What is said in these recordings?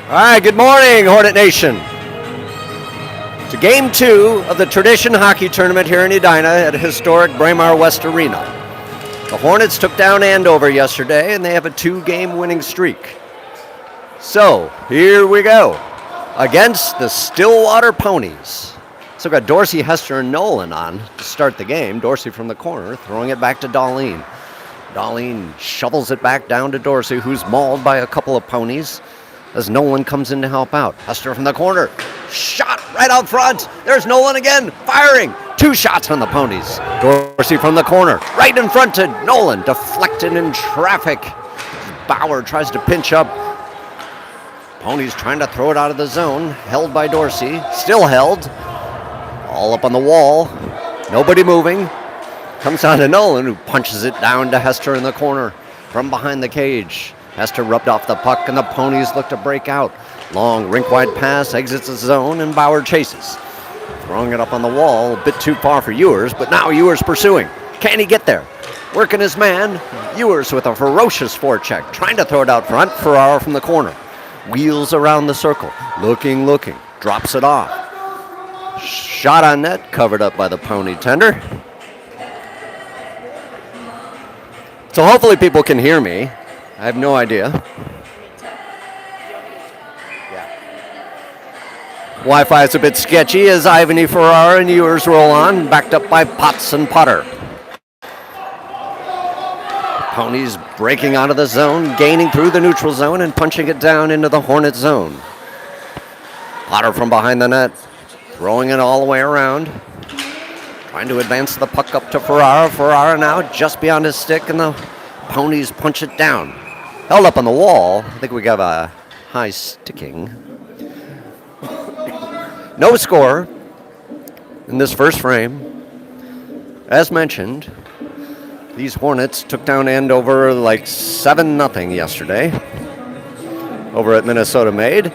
All right, good morning, Hornet Nation. It's game 2 of the Tradition Hockey Tournament here in Edina at historic Braemar West Arena. The Hornets took down Andover yesterday, and they have a 2-game winning streak. So, here we go, against the Stillwater Ponies. So we've got Dorsey, Hester, and Nolan on to start the game. Dorsey from the corner, throwing it back to Darlene. Darlene shovels it back down to Dorsey, who's mauled by a couple of ponies, as Nolan comes in to help out. Hester from the corner, shot right out front. There's Nolan again, firing. 2 shots on the ponies. Dorsey from the corner, right in front to Nolan, deflected in traffic. Bauer tries to pinch up. Ponies trying to throw it out of the zone, held by Dorsey, still held. All up on the wall, nobody moving. Comes down to Nolan, who punches it down to Hester in the corner from behind the cage. Hester rubbed off the puck, and the Ponies look to break out. Long rink-wide pass, exits the zone, and Bauer chases. Throwing it up on the wall, a bit too far for Ewers, but now Ewers pursuing. Can he get there? Working his man. Ewers with a ferocious forecheck, trying to throw it out front. Ferrara from the corner. Wheels around the circle, looking, drops it off. Shot on net, covered up by the Pony tender. So hopefully people can hear me. I have no idea. Wi-Fi is a bit sketchy as Ivany, Ferrara, and Ewers roll on, backed up by Potts and Potter. Ponies breaking out of the zone, gaining through the neutral zone and punching it down into the Hornet zone. Potter from behind the net, throwing it all the way around. Trying to advance the puck up to Ferrara. Ferrara now just beyond his stick, and the Ponies punch it down. Held up on the wall. I think we got a high sticking. No score in this first frame. As mentioned, these Hornets took down Andover like 7-0 yesterday over at Minnesota Made.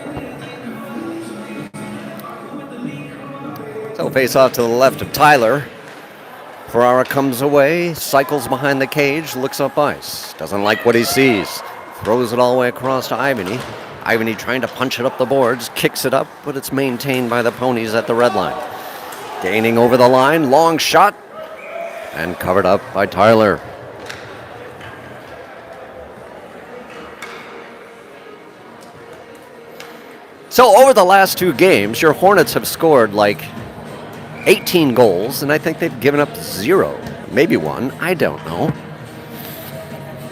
So face off to the left of Tyler. Ferrara comes away, cycles behind the cage, looks up ice. Doesn't like what he sees. Throws it all the way across to Ivany. Ivany trying to punch it up the boards, kicks it up, but it's maintained by the Ponies at the red line. Gaining over the line, long shot, and covered up by Tyler. So over the last 2 games, your Hornets have scored like 18 goals, and I think they've given up 0, maybe 1, I don't know.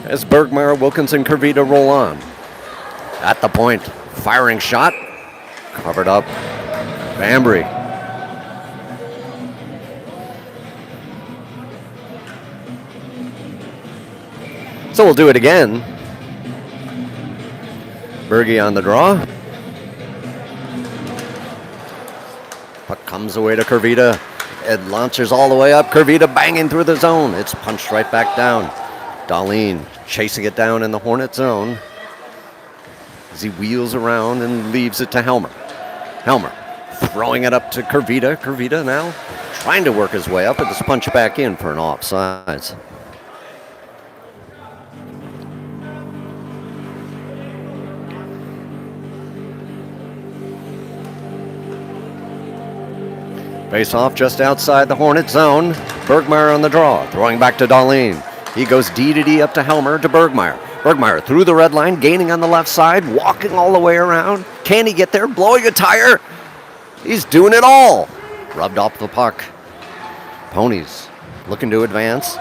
As Bergmeyer, Wilkinson, Kervita roll on. At the point, firing shot, covered up, Bambry. So we'll do it again. Bergie on the draw. Puck comes away to Kervita. It launches all the way up. Kervita banging through the zone. It's punched right back down. Darlene chasing it down in the Hornet zone as he wheels around and leaves it to Helmer. Helmer throwing it up to Kervita. Kervita now trying to work his way up, but it's punched back in for an offsides. Face off just outside the Hornet zone. Bergmeyer on the draw, throwing back to Darlene. He goes D up to Helmer to Bergmeyer. Bergmeyer through the red line, gaining on the left side, walking all the way around. Can he get there? Blowing a tire. He's doing it all. Rubbed off the puck. Ponies looking to advance.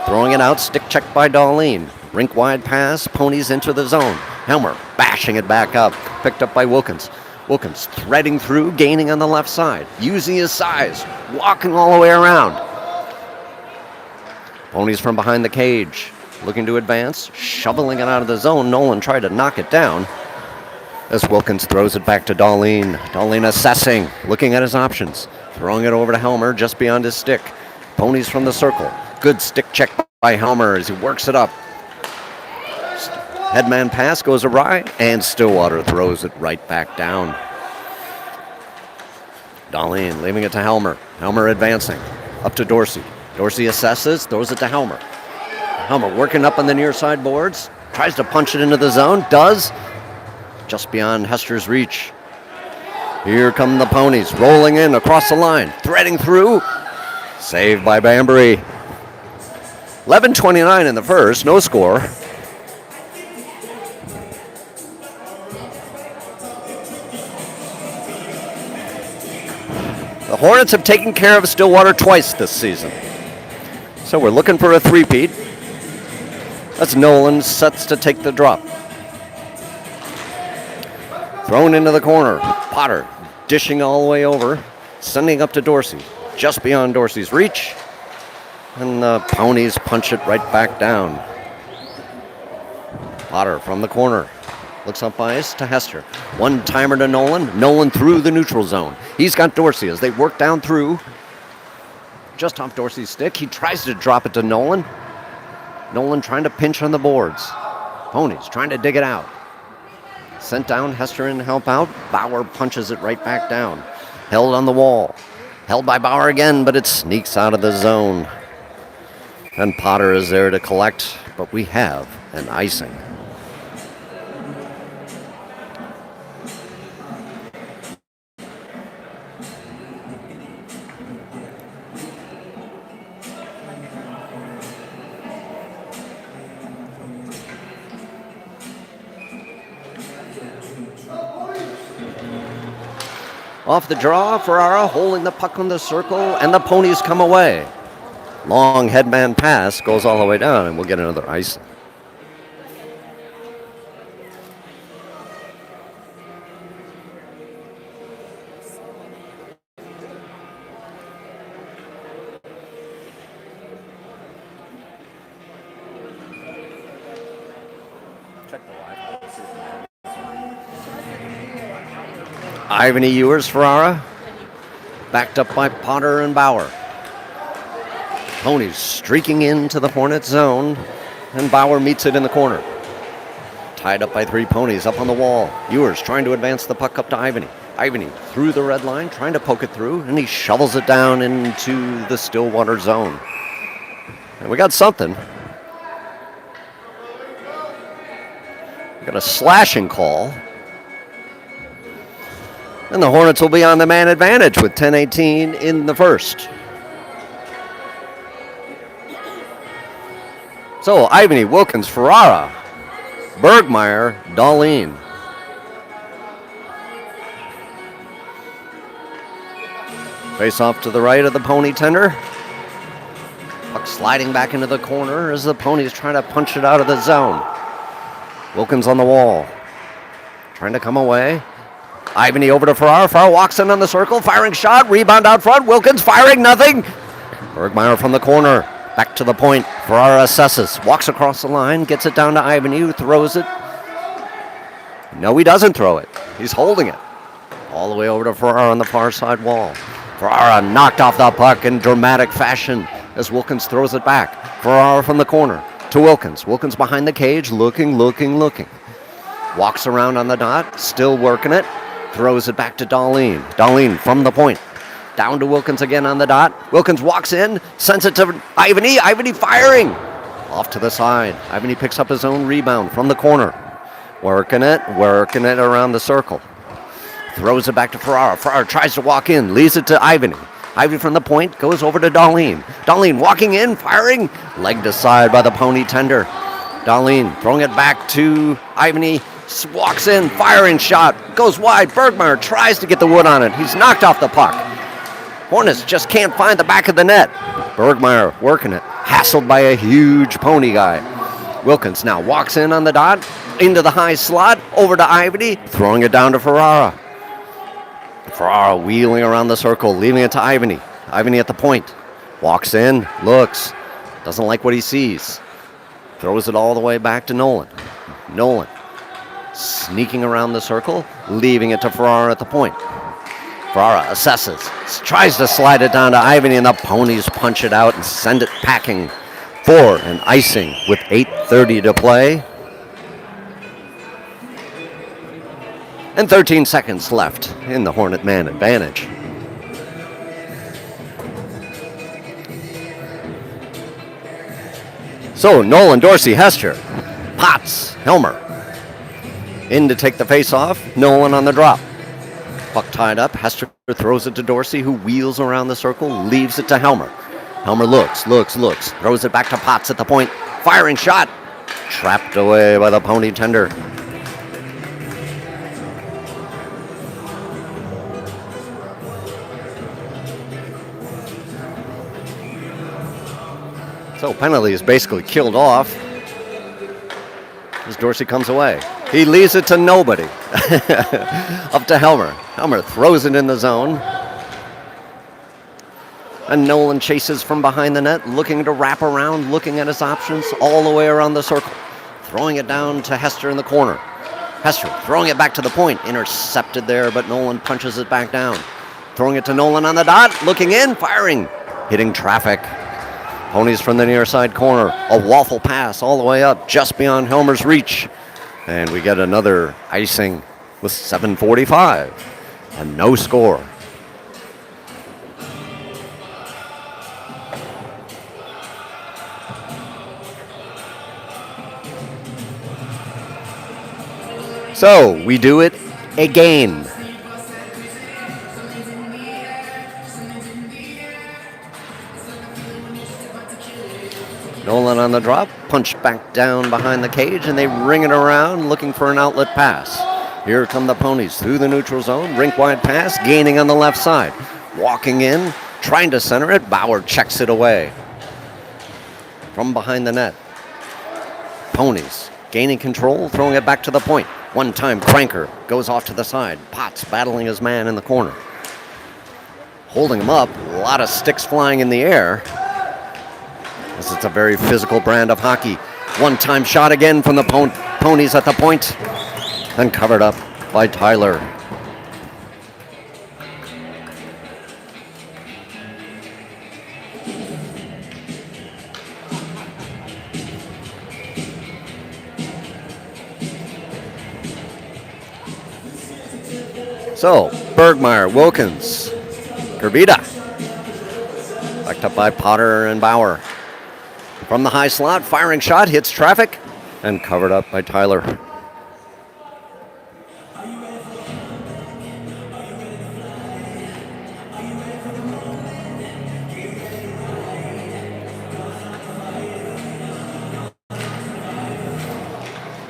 Throwing it out, stick check by Darlene. Rink wide pass, Ponies enter the zone. Helmer bashing it back up, picked up by Wilkins. Wilkins threading through, gaining on the left side, using his size, walking all the way around. Ponies from behind the cage, looking to advance, shoveling it out of the zone. Nolan tried to knock it down as Wilkins throws it back to Darlene. Darlene assessing, looking at his options, throwing it over to Helmer just beyond his stick. Ponies from the circle. Good stick check by Helmer as he works it up. Headman pass goes awry, and Stillwater throws it right back down. Darlene leaving it to Helmer. Helmer advancing up to Dorsey. Dorsey assesses, throws it to Helmer. Helmer working up on the near side boards, tries to punch it into the zone, does. just beyond Hester's reach. Here come the ponies, rolling in across the line, threading through. Saved by Banbury. 11:29 in the first, no score. The Hornets have taken care of Stillwater twice this season. So we're looking for a three-peat. That's Nolan, sets to take the drop. Thrown into the corner. Potter dishing all the way over, sending up to Dorsey. Just beyond Dorsey's reach. And the ponies punch it right back down. Potter from the corner. Looks up ice to Hester. One-timer to Nolan. Nolan through the neutral zone. He's got Dorsey as they work down through. Just off Dorsey's stick. He tries to drop it to Nolan. Nolan trying to pinch on the boards. Ponies trying to dig it out. Sent down, Hester in to help out. Bauer punches it right back down. Held on the wall. Held by Bauer again, but it sneaks out of the zone. And Potter is there to collect, but we have an icing. Off the draw, Ferrara holding the puck on the circle, and the ponies come away. Long headman pass goes all the way down, and we'll get another icing. Ivan Ewers, Ferrara, backed up by Potter and Bauer. Ponies streaking into the Hornet zone, and Bauer meets it in the corner. Tied up by three ponies up on the wall. Ewers trying to advance the puck up to Ivany. Ivany through the red line, trying to poke it through, and he shovels it down into the Stillwater zone. And we got something. We got a slashing call. And the Hornets will be on the man advantage with 10:18 in the first. So, Ivany, Wilkins, Ferrara, Bergmeyer, Darlene. Face off to the right of the pony tender. Puck sliding back into the corner as the ponies trying to punch it out of the zone. Wilkins on the wall. Trying to come away. Ivany over to Ferrara. Ferrara walks in on the circle. Firing shot. Rebound out front. Wilkins firing. Nothing. Bergmeyer from the corner. Back to the point. Ferrara assesses. Walks across the line. Gets it down to Ivany, who throws it. No, he doesn't throw it. He's holding it. All the way over to Ferrara on the far side wall. Ferrara knocked off the puck in dramatic fashion as Wilkins throws it back. Ferrara from the corner to Wilkins. Wilkins behind the cage. Looking. Walks around on the dot. Still working it. Throws it back to Darlene. Darlene from the point. Down to Wilkins again on the dot. Wilkins walks in, sends it to Ivany. Ivany firing. Off to the side. Ivany picks up his own rebound from the corner. Working it around the circle. Throws it back to Ferrara. Ferrara tries to walk in, leaves it to Ivany. Ivany from the point goes over to Darlene. Darlene walking in, firing. Legged aside by the pony tender. Darlene throwing it back to Ivany. Walks in, firing shot, goes wide. Bergmeyer tries to get the wood on it. He's knocked off the puck. Hornets just can't find the back of the net. Bergmeyer working it, hassled by a huge pony guy. Wilkins now walks in on the dot, into the high slot, over to Ivany, throwing it down to Ferrara. Ferrara wheeling around the circle, leaving it to Ivany. Ivany at the point. Walks in, looks, doesn't like what he sees. Throws it all the way back to Nolan. Nolan sneaking around the circle, leaving it to Ferrara at the point. Ferrara assesses, tries to slide it down to Ivany, and the ponies punch it out and send it packing for an icing with 8:30 to play. And 13 seconds left in the Hornet man advantage. So, Nolan, Dorsey, Hester, Potts, Helmer. In to take the face off, Nolan on the drop. Puck tied up, Hester throws it to Dorsey, who wheels around the circle, leaves it to Helmer. Helmer looks, throws it back to Potts at the point. Firing shot, trapped away by the Pony tender. So penalty is basically killed off as Dorsey comes away. He leaves it to nobody. Up to Helmer. Helmer throws it in the zone. And Nolan chases from behind the net, looking to wrap around, looking at his options all the way around the circle. Throwing it down to Hester in the corner. Hester throwing it back to the point. Intercepted there, but Nolan punches it back down. Throwing it to Nolan on the dot, looking in, firing. Hitting traffic. Ponies from the near side corner. A waffle pass all the way up, just beyond Helmer's reach. And we get another icing with 7:45. A no score. So we do it again. Nolan on the drop, punched back down behind the cage, and they ring it around, looking for an outlet pass. Here come the Ponies through the neutral zone, rink-wide pass, gaining on the left side. Walking in, trying to center it, Bauer checks it away. From behind the net. Ponies gaining control, throwing it back to the point. One-time Cranker goes off to the side. Potts battling his man in the corner. Holding him up, a lot of sticks flying in the air. This is a very physical brand of hockey. One-time shot again from the Ponies at the point. And covered up by Tyler. So, Bergmeyer, Wilkins, Gervita. Backed up by Potter and Bauer. From the high slot, firing shot, hits traffic, and covered up by Tyler.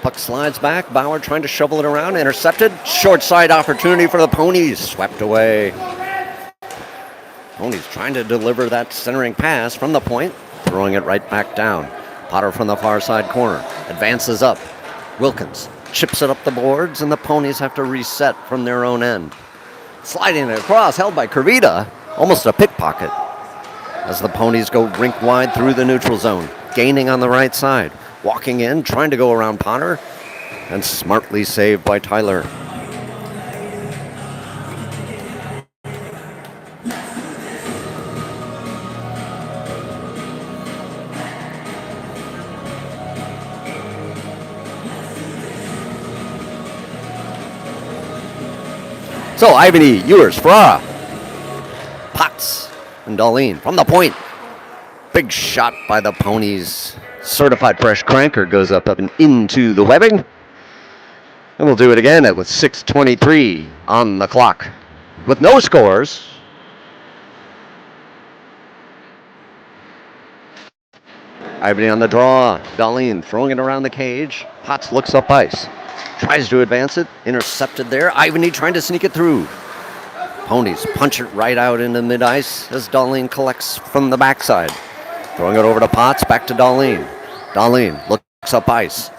Puck slides back, Bauer trying to shovel it around, intercepted. Short side opportunity for the Ponies, swept away. Ponies trying to deliver that centering pass from the point, throwing it right back down. Potter from the far side corner, advances up. Wilkins chips it up the boards, and the Ponies have to reset from their own end. Sliding it across, held by Kervita, almost a pickpocket. As the Ponies go rink wide through the neutral zone, gaining on the right side. Walking in, trying to go around Potter, and smartly saved by Tyler. So, Ivany, Ewers, Ferrara, Potts, and Darlene from the point. Big shot by the Ponies. Certified fresh Cranker goes up and into the webbing. And we'll do it again with 6:23 on the clock. With no scores. Ivany on the draw. Darlene throwing it around the cage. Potts looks up ice. Tries to advance it, intercepted there. Ivany trying to sneak it through. Ponies punch it right out into mid-ice as Darlene collects from the backside. Throwing it over to Potts, back to Darlene. Darlene looks up ice.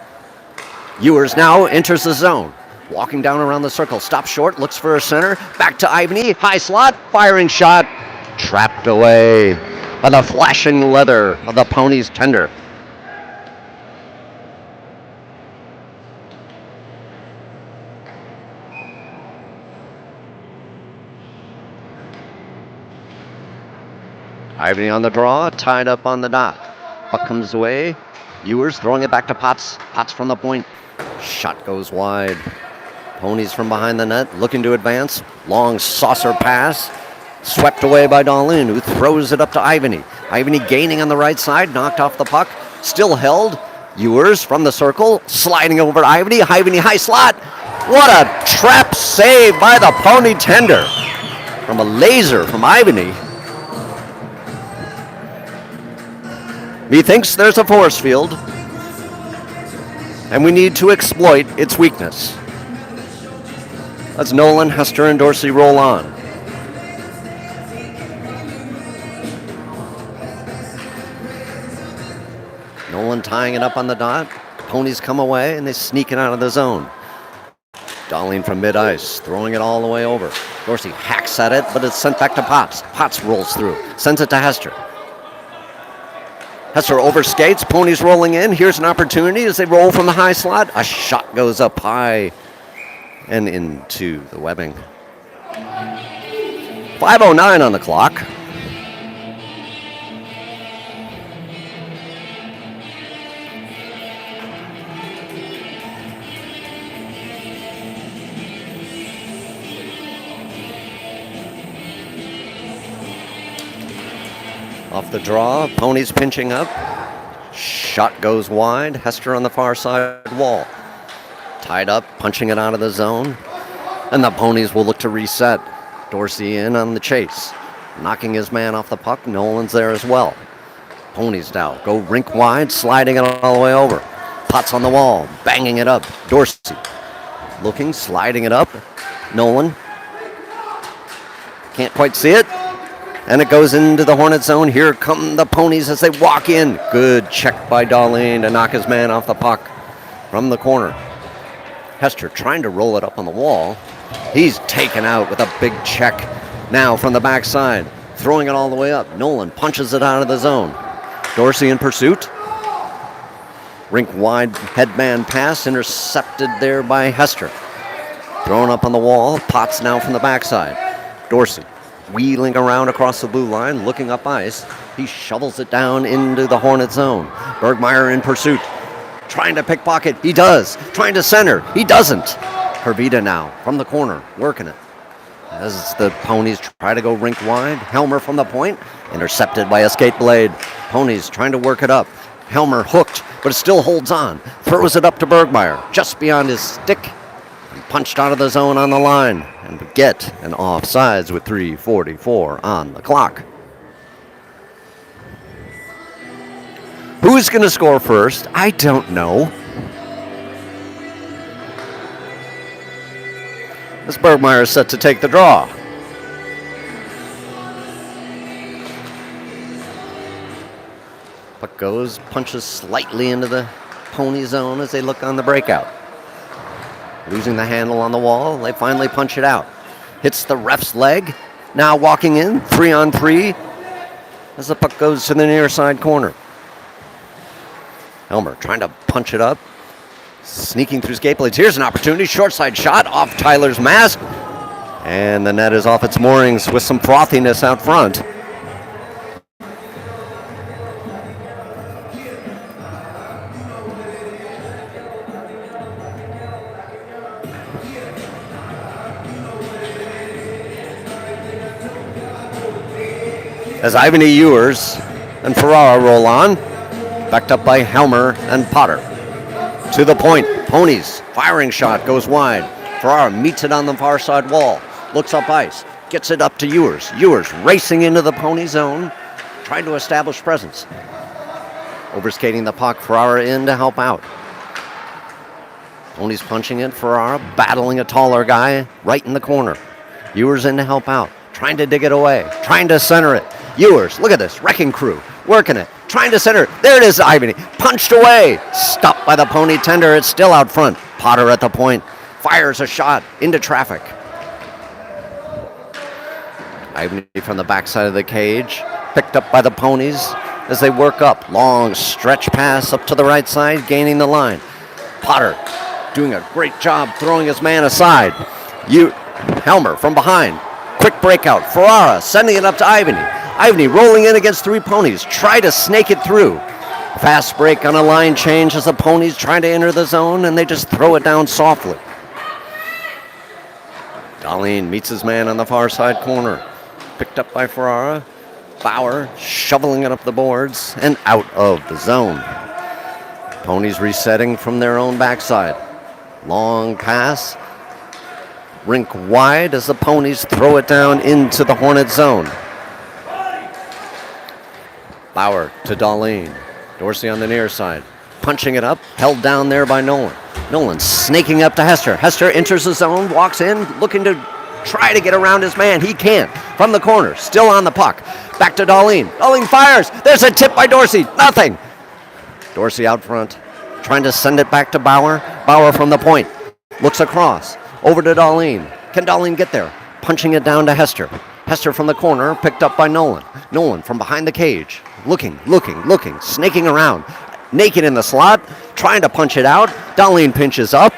Ewers now enters the zone. Walking down around the circle, stops short, looks for a center. Back to Ivany, high slot, firing shot. Trapped away by the flashing leather of the Ponies tender. Ivany on the draw, tied up on the dot. Puck comes away. Ewers throwing it back to Potts. Potts from the point. Shot goes wide. Ponies from behind the net looking to advance. Long saucer pass. Swept away by Darlene, who throws it up to Ivany. Ivany gaining on the right side, knocked off the puck. Still held. Ewers from the circle, sliding over to Ivany. Ivany high slot. What a trap save by the pony tender from a laser from Ivany. He thinks there's a force field, and we need to exploit its weakness. As Nolan, Hester, and Dorsey roll on. Nolan tying it up on the dot. Ponies come away, and they sneak it out of the zone. Darling from mid-ice, throwing it all the way over. Dorsey hacks at it, but it's sent back to Potts. Potts rolls through, sends it to Hester. Hester overskates, Ponies rolling in. Here's an opportunity as they roll from the high slot. A shot goes up high and into the webbing. 5:09 on the clock. Off the draw, Ponies pinching up. Shot goes wide. Hester on the far side wall. Tied up, punching it out of the zone. And the Ponies will look to reset. Dorsey in on the chase. Knocking his man off the puck. Nolan's there as well. Ponies now go rink wide, sliding it all the way over. Potts on the wall, banging it up. Dorsey looking, sliding it up. Nolan can't quite see it. And it goes into the Hornet zone. Here come the Ponies as they walk in. Good check by Darlene to knock his man off the puck from the corner. Hester trying to roll it up on the wall. He's taken out with a big check now from the backside. Throwing it all the way up. Nolan punches it out of the zone. Dorsey in pursuit. Rink wide headman pass intercepted there by Hester. Thrown up on the wall. Potts now from the backside. Dorsey wheeling around across the blue line, looking up ice. He shovels it down into the Hornet zone. Bergmeyer in pursuit. Trying to pickpocket. He does. Trying to center. He doesn't. Hervita now from the corner, working it. As the Ponies try to go rink wide. Helmer from the point. Intercepted by a skate blade. Ponies trying to work it up. Helmer hooked, but it still holds on. Throws it up to Bergmeyer, just beyond his stick. Punched out of the zone on the line and get an offsides with 3:44 on the clock. Who's going to score first? I don't know. This Bergmeyer is set to take the draw. Puck goes, punches slightly into the Pony zone as they look on the breakout. Losing the handle on the wall, they finally punch it out. Hits the ref's leg. Now walking in, 3-on-3, as the puck goes to the near side corner. Helmer trying to punch it up. Sneaking through skate blades. Here's an opportunity. Short side shot off Tyler's mask. And the net is off its moorings with some frothiness out front. As Ivany Ewers and Ferrara roll on, backed up by Helmer and Potter. To the point, Ponies, firing shot goes wide. Ferrara meets it on the far side wall, looks up ice, gets it up to Ewers. Ewers racing into the Pony zone, trying to establish presence. Overskating the puck, Ferrara in to help out. Ponies punching it, Ferrara battling a taller guy right in the corner. Ewers in to help out, trying to dig it away, trying to center it. Ewers, look at this, wrecking crew, working it, trying to center. There it is, Ivany, punched away. Stopped by the Pony tender, it's still out front. Potter at the point, fires a shot into traffic. Ivany from the backside of the cage, picked up by the Ponies as they work up. Long stretch pass up to the right side, gaining the line. Potter doing a great job throwing his man aside. Helmer from behind, quick breakout. Ferrara sending it up to Ivany. Ivany rolling in against three Ponies, try to snake it through. Fast break on a line change as the Ponies try to enter the zone, and they just throw it down softly. Darlene meets his man on the far side corner. Picked up by Ferrara. Bauer shoveling it up the boards and out of the zone. Ponies resetting from their own backside. Long pass. Rink wide as the Ponies throw it down into the Hornet zone. Bauer to Darlene. Dorsey on the near side. Punching it up. Held down there by Nolan. Nolan snaking up to Hester. Hester enters the zone, walks in, looking to try to get around his man. He can't. From the corner, still on the puck. Back to Darlene. Darlene fires. There's a tip by Dorsey. Nothing. Dorsey out front, trying to send it back to Bauer. Bauer from the point. Looks across. Over to Darlene. Can Darlene get there? Punching it down to Hester. Hester from the corner, picked up by Nolan. Nolan from behind the cage. Looking, snaking around. Naked in the slot, trying to punch it out. Darlene pinches up.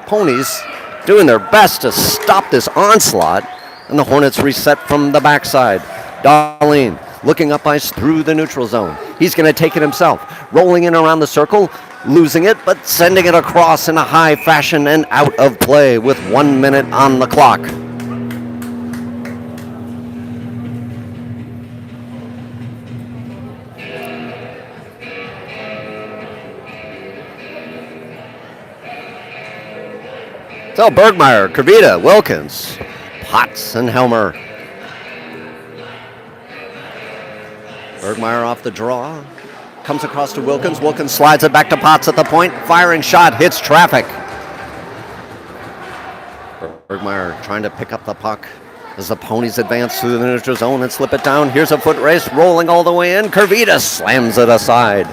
Ponies doing their best to stop this onslaught, and the Hornets reset from the backside. Darlene looking up ice through the neutral zone. He's going to take it himself. Rolling in around the circle, losing it, but sending it across in a high fashion and out of play with 1 minute on the clock. So Bergmeyer, Kravita, Wilkins, Potts, and Helmer. Bergmeyer off the draw. Comes across to Wilkins. Wilkins slides it back to Potts at the point. Firing shot hits traffic. Bergmeyer trying to pick up the puck as the Ponies advance through the neutral zone and slip it down. Here's a foot race rolling all the way in. Kravita slams it aside.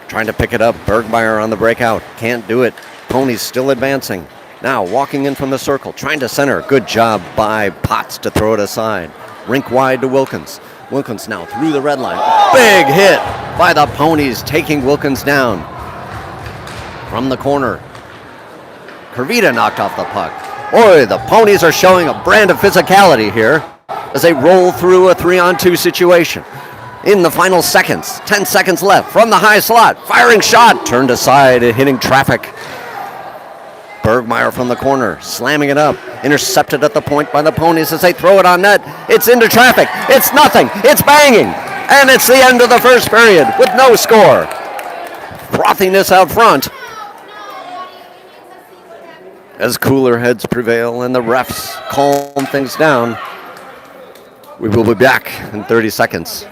Trying to pick it up. Bergmeyer on the breakout. Can't do it. Ponies still advancing. Now walking in from the circle, trying to center. Good job by Potts to throw it aside. Rink wide to Wilkins. Wilkins now through the red line. Big hit by the Ponies, taking Wilkins down. From the corner, Kravita knocked off the puck. Boy, the Ponies are showing a brand of physicality here as they roll through a 3-on-2 situation. In the final seconds, 10 seconds left from the high slot. Firing shot, turned aside and hitting traffic. Bergmeyer from the corner, slamming it up. Intercepted at the point by the Ponies as they throw it on net. It's into traffic. It's nothing. It's banging. And it's the end of the first period with no score. Frothiness out front as cooler heads prevail and the refs calm things down. We will be back in 30 seconds.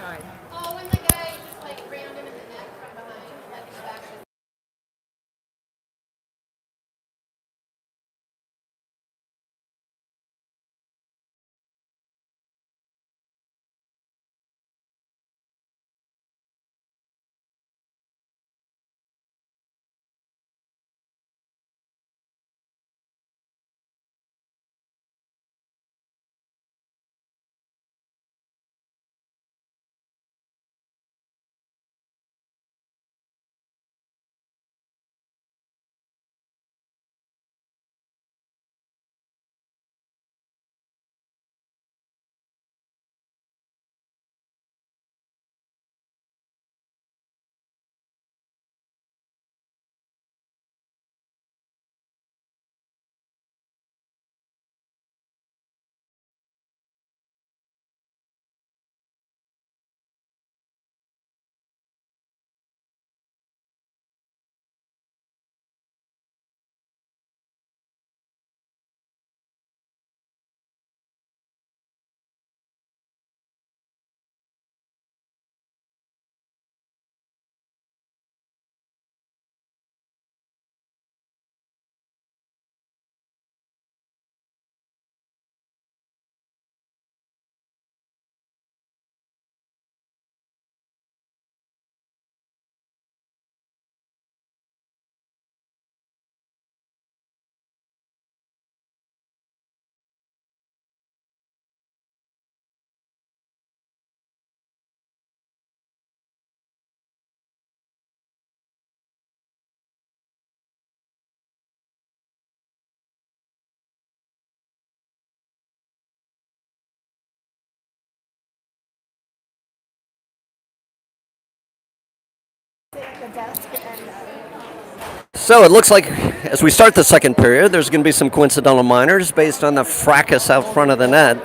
So it looks like as we start the second period, there's going to be some coincidental minors based on the fracas out front of the net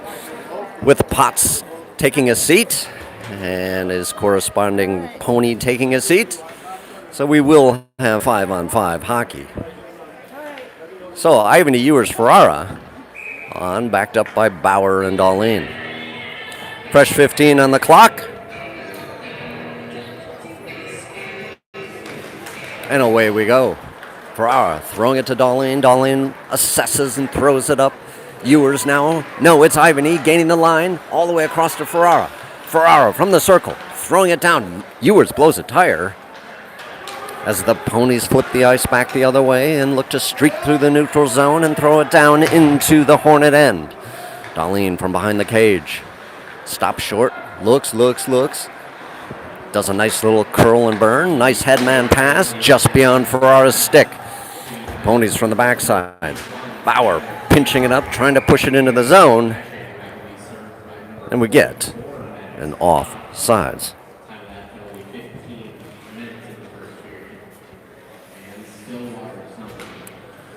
with Potts taking a seat and his corresponding pony taking a seat. So we will have 5-on-5 hockey. So Ivan Ewers Ferrara on, backed up by Bauer and Darlene. Fresh 15 on the clock. And away we go. Ferrara throwing it to Darlene. Darlene assesses and throws it up. Ewers now. No, it's Ivan E. gaining the line all the way across to Ferrara. Ferrara from the circle, throwing it down. Ewers blows a tire as the ponies flip the ice back the other way and look to streak through the neutral zone and throw it down into the Hornet end. Darlene from behind the cage. Stops short, looks. Does a nice little curl and burn. Nice headman pass just beyond Ferrara's stick. Ponies from the backside. Bauer pinching it up, trying to push it into the zone. And we get an offsides.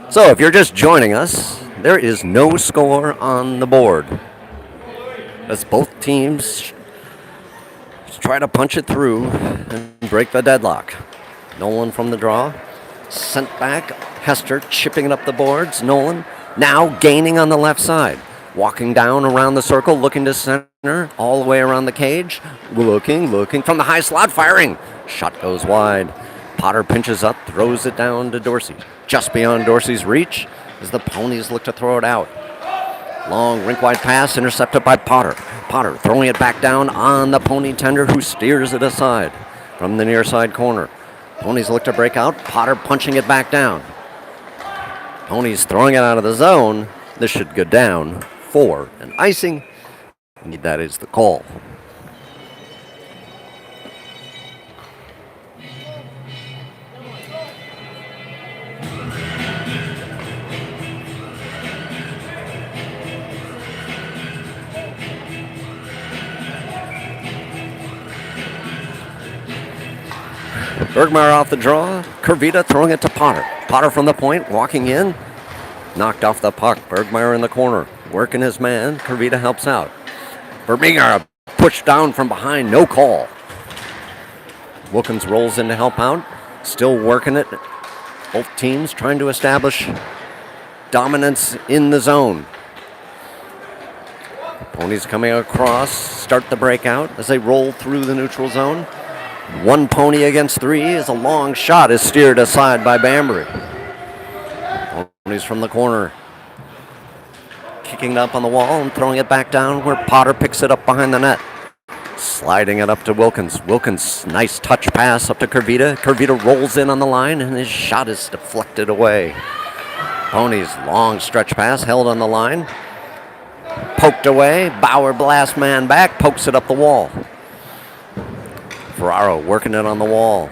So if you're just joining us, there is no score on the board, as both teams try to punch it through and break the deadlock. Nolan from the draw, sent back. Hester chipping it up the boards. Nolan now gaining on the left side, walking down around the circle, looking to center, all the way around the cage, looking from the high slot, firing. Shot goes wide. Potter pinches up, throws it down to Dorsey. Just beyond Dorsey's reach as the ponies look to throw it out. Long rink-wide pass intercepted by Potter. Potter throwing it back down on the pony tender, who steers it aside from the near side corner. Ponies look to break out. Potter punching it back down. Ponies throwing it out of the zone. This should go down for an icing. And that is the call. Bergmeyer off the draw. Kurvita throwing it to Potter. Potter from the point, walking in. Knocked off the puck. Bergmeyer in the corner, working his man. Kurvita helps out. Bergmeyer pushed down from behind, no call. Wilkins rolls in to help out. Still working it. Both teams trying to establish dominance in the zone. Ponies coming across, start the breakout as they roll through the neutral zone. One pony against three as a long shot is steered aside by Banbury. Ponies from the corner, kicking it up on the wall and throwing it back down where Potter picks it up behind the net. Sliding it up to Wilkins. Wilkins, nice touch pass up to Kurvita. Kurvita rolls in on the line and his shot is deflected away. Ponies, long stretch pass held on the line. Poked away. Bauer blast man back, pokes it up the wall. Ferraro working it on the wall.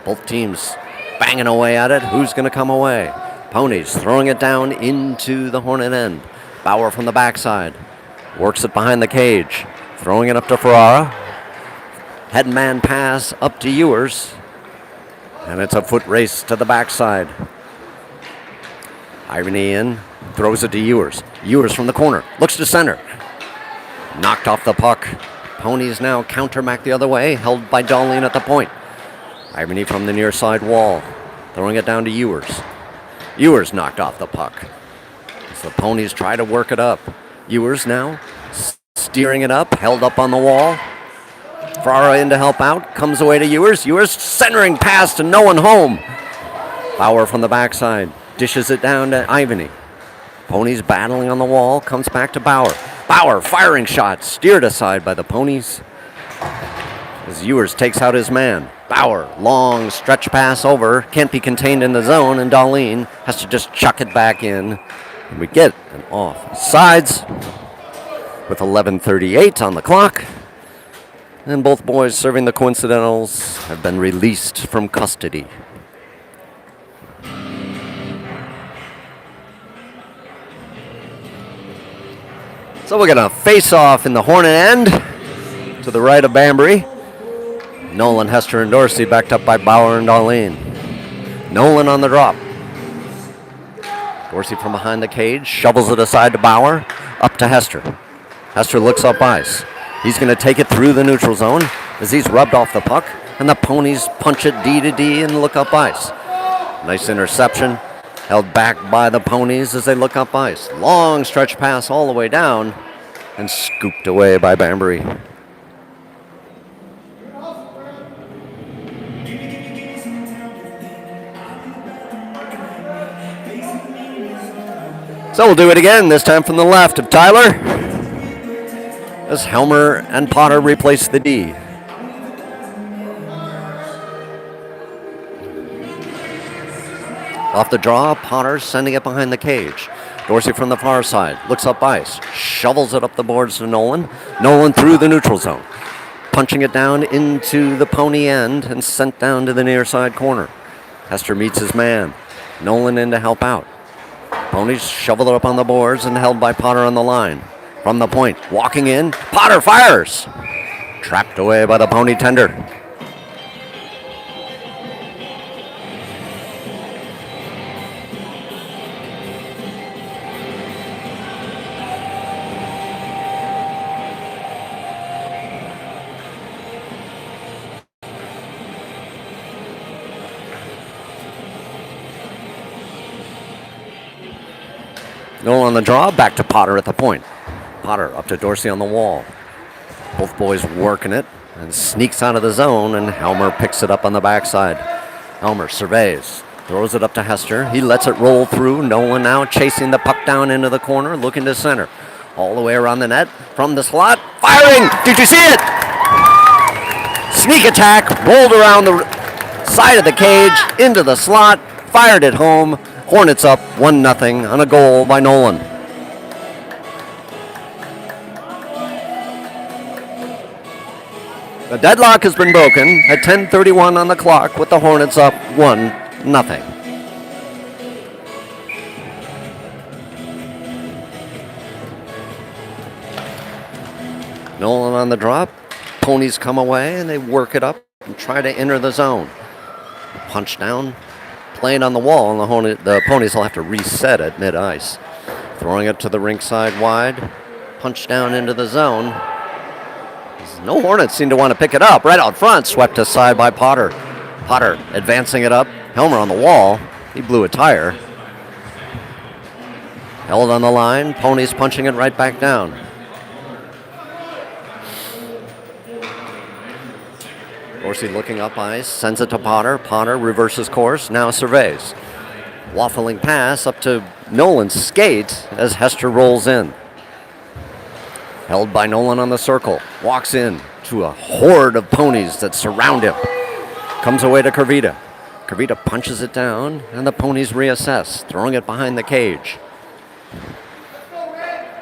Both teams banging away at it. Who's going to come away? Ponies throwing it down into the Hornet end. Bauer from the backside. Works it behind the cage. Throwing it up to Ferrara. Headman pass up to Ewers. And it's a foot race to the backside. Irony in. Throws it to Ewers. Ewers from the corner. Looks to center. Knocked off the puck. Ponies now counter back the other way, held by Darlene at the point. Irony from the near side wall, throwing it down to Ewers. Ewers knocked off the puck. So the Ponies try to work it up. Ewers now steering it up, held up on the wall. Ferrara in to help out, comes away to Ewers. Ewers centering pass to no one home. Bauer from the backside, dishes it down to Ivany. Ponies battling on the wall, comes back to Bauer. Bauer firing shot, steered aside by the Ponies as Ewers takes out his man. Bauer, long stretch pass over, can't be contained in the zone, and Darlene has to just chuck it back in. And we get an offsides with 11:38 on the clock. And both boys serving the coincidentals have been released from custody. So we're going to face off in the Hornet end to the right of Banbury. Nolan, Hester, and Dorsey backed up by Bauer and Darlene. Nolan on the drop. Dorsey from behind the cage, shovels it aside to Bauer, up to Hester. Hester looks up ice. He's going to take it through the neutral zone as he's rubbed off the puck, and the Ponies punch it D to D and look up ice. Nice interception, held back by the Ponies as they look up ice. Long stretch pass all the way down and scooped away by Banbury. So we'll do it again, this time from the left of Tyler, as Helmer and Potter replace the D. Off the draw, Potter sending it behind the cage. Dorsey from the far side, looks up ice, shovels it up the boards to Nolan. Nolan through the neutral zone, punching it down into the Pony end and sent down to the near side corner. Hester meets his man. Nolan in to help out. Ponies shovel it up on the boards and held by Potter on the line. From the point, walking in, Potter fires! Trapped away by the Pony tender. Nolan on the draw, back to Potter at the point. Potter up to Dorsey on the wall. Both boys working it and sneaks out of the zone, and Helmer picks it up on the backside. Helmer surveys, throws it up to Hester. He lets it roll through. Nolan now chasing the puck down into the corner, looking to center. All the way around the net, from the slot, firing! Did you see it? Sneak attack, rolled around the side of the cage, into the slot, fired it home. Hornets up 1-0 on a goal by Nolan. The deadlock has been broken at 10:31 on the clock with the Hornets up 1-0. Nolan on the drop. Ponies come away and they work it up and try to enter the zone. Punch down. Playing on the wall, and the Ponies will have to reset at mid-ice. Throwing it to the rink side wide. Punch down into the zone. No Hornets seem to want to pick it up. Right out front, swept aside by Potter. Potter advancing it up. Helmer on the wall. He blew a tire. Held on the line. Ponies punching it right back down. Dorsey looking up ice, sends it to Potter. Potter reverses course, now surveys. Waffling pass up to Nolan's skate as Hester rolls in. Held by Nolan on the circle. Walks in to a horde of Ponies that surround him. Comes away to Kervita. Kervita punches it down, and the Ponies reassess, throwing it behind the cage.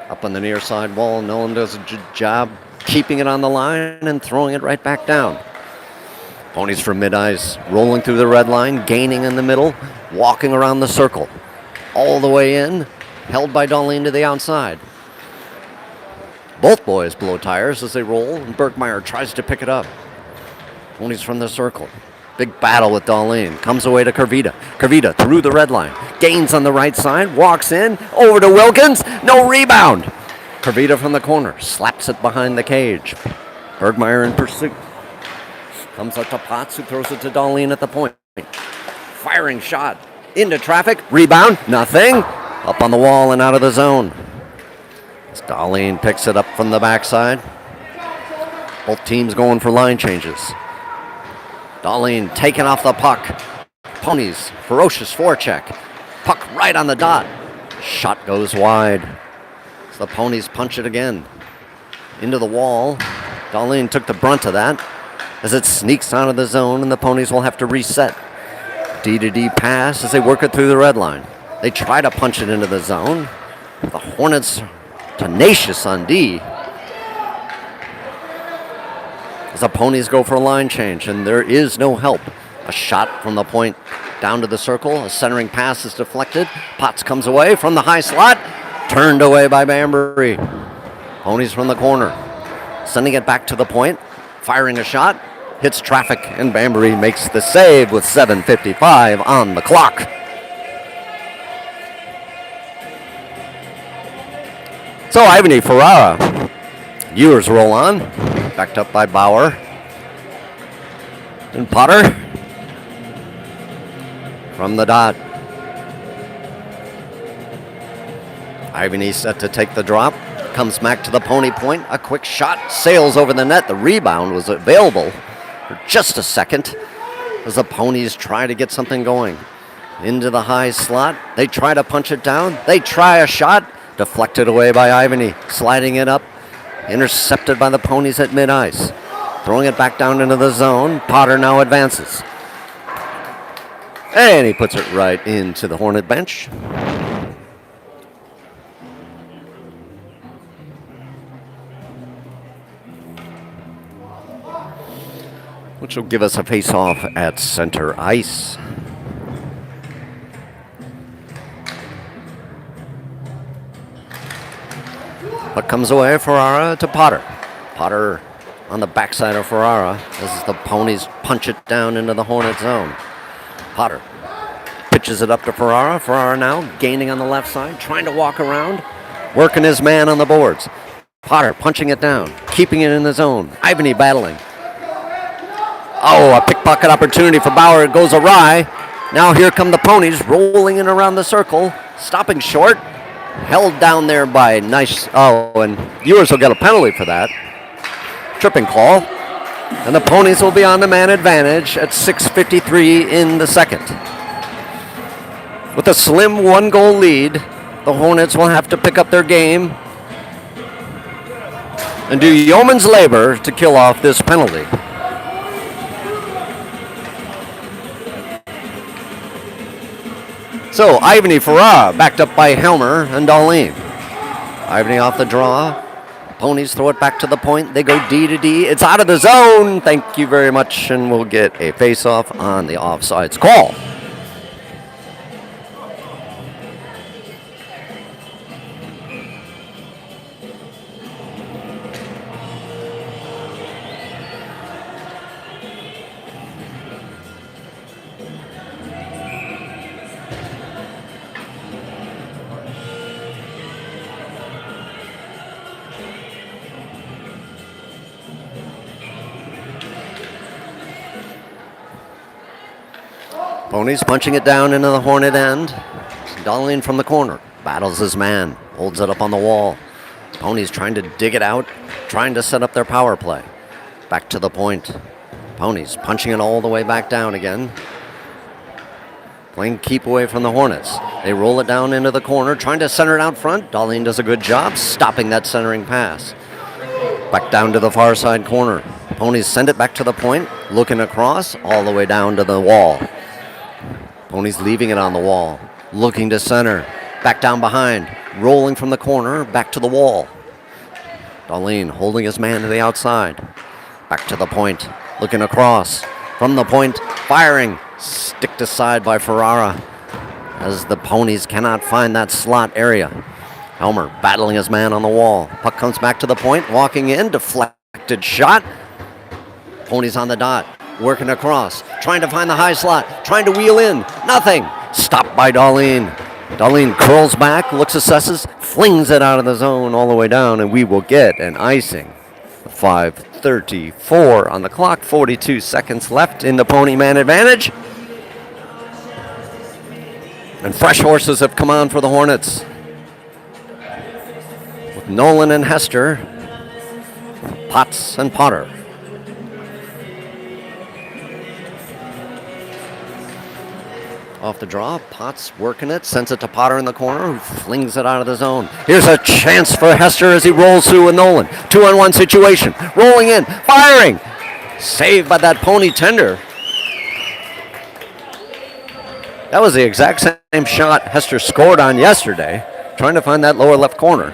Up on the near side wall, Nolan does a good job keeping it on the line and throwing it right back down. Ponies from mid-ice, rolling through the red line, gaining in the middle, walking around the circle. All the way in, held by Darlene to the outside. Both boys blow tires as they roll, and Bergmeyer tries to pick it up. Ponies from the circle. Big battle with Darlene. Comes away to Kervita. Kervita through the red line. Gains on the right side, walks in, over to Wilkins. No rebound. Kervita from the corner, slaps it behind the cage. Bergmeyer in pursuit. Comes up to Potts, who throws it to Darlene at the point. Firing shot into traffic. Rebound. Nothing. Up on the wall and out of the zone. As Darlene picks it up from the backside. Both teams going for line changes. Darlene taking off the puck. Ponies, ferocious forecheck. Puck right on the dot. Shot goes wide. So the Ponies punch it again. Into the wall. Darlene took the brunt of that as it sneaks out of the zone, and the Ponies will have to reset. D-to-D pass as they work it through the red line. They try to punch it into the zone. The Hornets tenacious on D. As the Ponies go for a line change, and there is no help. A shot from the point down to the circle. A centering pass is deflected. Potts comes away from the high slot. Turned away by Banbury. Ponies from the corner. Sending it back to the point. Firing a shot. Hits traffic, and Banbury makes the save with 7:55 on the clock. So Ivany Ferrara Ewers roll on. Backed up by Bauer. And Potter. From the dot. Ivany set to take the drop. Comes back to the pony point. A quick shot. Sails over the net. The rebound was available for just a second as the ponies try to get something going. Into the high slot. They try to punch it down. They try a shot. Deflected away by Ivany. Sliding it up. Intercepted by the ponies at mid-ice. Throwing it back down into the zone. Potter now advances. And he puts it right into the Hornet bench. Which will give us a face-off at center ice. Puck comes away, Ferrara to Potter. Potter on the backside of Ferrara as the ponies punch it down into the Hornet zone. Potter pitches it up to Ferrara. Ferrara now gaining on the left side, trying to walk around, working his man on the boards. Potter punching it down, keeping it in the zone. Ivany battling. Oh, a pickpocket opportunity for Bauer. It goes awry. Now here come the ponies rolling in around the circle, stopping short. Held down there by nice. Oh, and Ewers will get a penalty for that. Tripping call. And the ponies will be on the man advantage at 6:53 in the second. With a slim 1-goal lead, the Hornets will have to pick up their game and do yeoman's labor to kill off this penalty. So, Ivany Ferrara backed up by Helmer and Dahlin. Ivany off the draw. Ponies throw it back to the point. They go D to D. It's out of the zone. Thank you very much. And we'll get a face-off on the offsides call. Ponies punching it down into the Hornet end. Dahlin from the corner. Battles his man. Holds it up on the wall. Ponies trying to dig it out. Trying to set up their power play. Back to the point. Ponies punching it all the way back down again. Playing keep away from the Hornets. They roll it down into the corner. Trying to center it out front. Dahlin does a good job stopping that centering pass. Back down to the far side corner. Ponies send it back to the point. Looking across all the way down to the wall. Ponies leaving it on the wall, looking to center, back down behind, rolling from the corner, back to the wall. Dahlin holding his man to the outside, back to the point, looking across, from the point, firing, sticked aside by Ferrara, as the ponies cannot find that slot area. Helmer battling his man on the wall, puck comes back to the point, walking in, deflected shot, ponies on the dot. Working across, trying to find the high slot, trying to wheel in, nothing. Stopped by Dahlin. Dahlin curls back, looks, assesses, flings it out of the zone all the way down, and we will get an icing. 5:34 on the clock, 42 seconds left in the pony man advantage. And fresh horses have come on for the Hornets. With Nolan and Hester, Potts and Potter. Off the draw, Potts working it, sends it to Potter in the corner, who flings it out of the zone. Here's a chance for Hester as he rolls through with Nolan. 2-on-1 situation, rolling in, firing. Saved by that pony tender. That was the exact same shot Hester scored on yesterday, trying to find that lower left corner.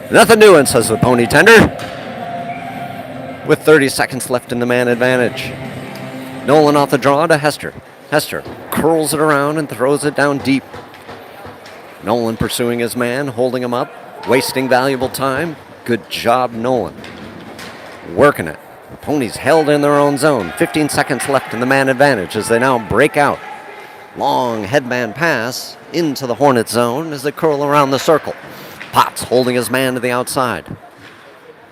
Nothing doing, says the pony tender. With 30 seconds left in the man advantage. Nolan off the draw to Hester. Hester curls it around and throws it down deep. Nolan pursuing his man, holding him up, wasting valuable time. Good job, Nolan. Working it. Ponies held in their own zone. 15 seconds left in the man advantage as they now break out. Long headman pass into the Hornet zone as they curl around the circle. Potts holding his man to the outside.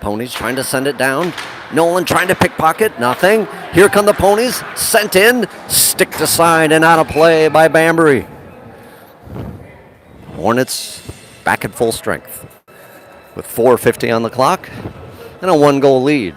Ponies trying to send it down. Nolan trying to pickpocket. Nothing. Here come the ponies. Sent in. Sticked aside and out of play by Banbury. Hornets back at full strength with 4:50 on the clock and a 1-goal lead.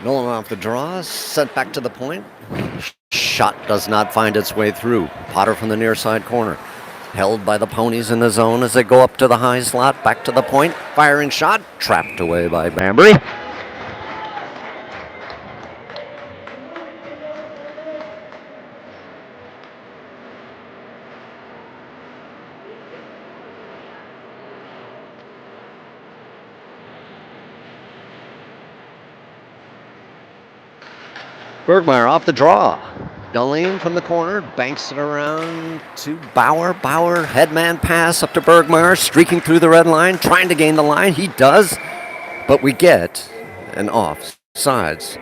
Nolan off the draw, sent back to the point. Shot does not find its way through. Potter from the near side corner. Held by the ponies in the zone as they go up to the high slot. Back to the point. Firing shot. Trapped away by Banbury. Bergmeyer off the draw. Darlene from the corner, banks it around to Bauer. Bauer, headman pass up to Bergmeyer, streaking through the red line, trying to gain the line. He does, but we get an offsides.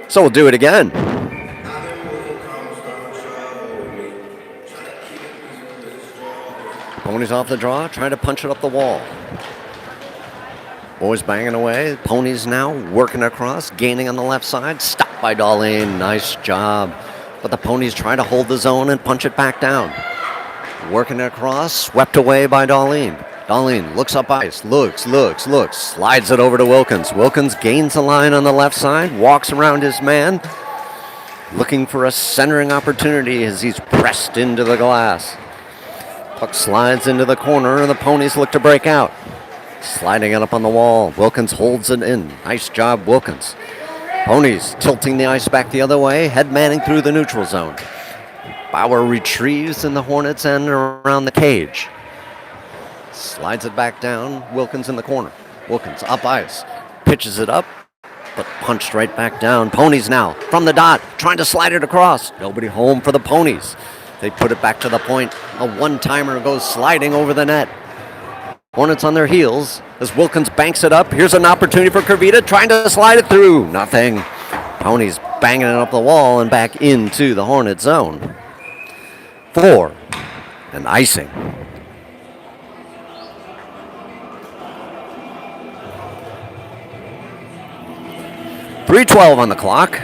So we'll do it again. Ponies off the draw, trying to punch it up the wall. Boys banging away. Ponies now working across, gaining on the left side. Stopped by Darlene. Nice job. But the Ponies trying to hold the zone and punch it back down. Working across, swept away by Darlene. Darlene looks up ice, looks, slides it over to Wilkins. Wilkins gains the line on the left side, walks around his man, looking for a centering opportunity as he's pressed into the glass. Puck slides into the corner, and the Ponies look to break out. Sliding it up on the wall. Wilkins holds it in. Nice job, Wilkins. Ponies tilting the ice back the other way, headmanning through the neutral zone. Bauer retrieves in the Hornets' end around the cage. Slides it back down. Wilkins in the corner. Wilkins up ice. Pitches it up, but punched right back down. Ponies now from the dot, trying to slide it across. Nobody home for the Ponies. They put it back to the point. A one-timer goes sliding over the net. Hornets on their heels as Wilkins banks it up. Here's an opportunity for Kervita, trying to slide it through. Nothing. Ponies banging it up the wall and back into the Hornet zone. 4 and icing. .312 on the clock.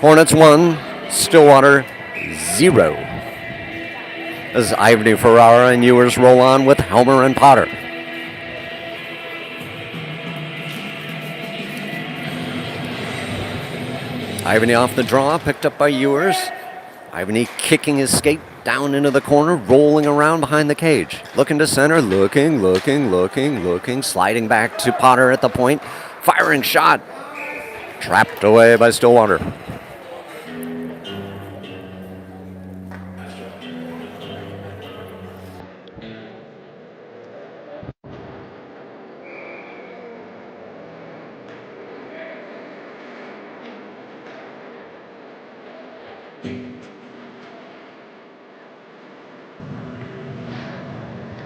Hornets 1, Stillwater 0. As Ivany, Ferrara, and Ewers roll on with Helmer and Potter. Ivany off the draw, picked up by Ewers. Ivany kicking his skate down into the corner, rolling around behind the cage. Looking to center, looking, sliding back to Potter at the point. Firing shot. Trapped away by Stillwater.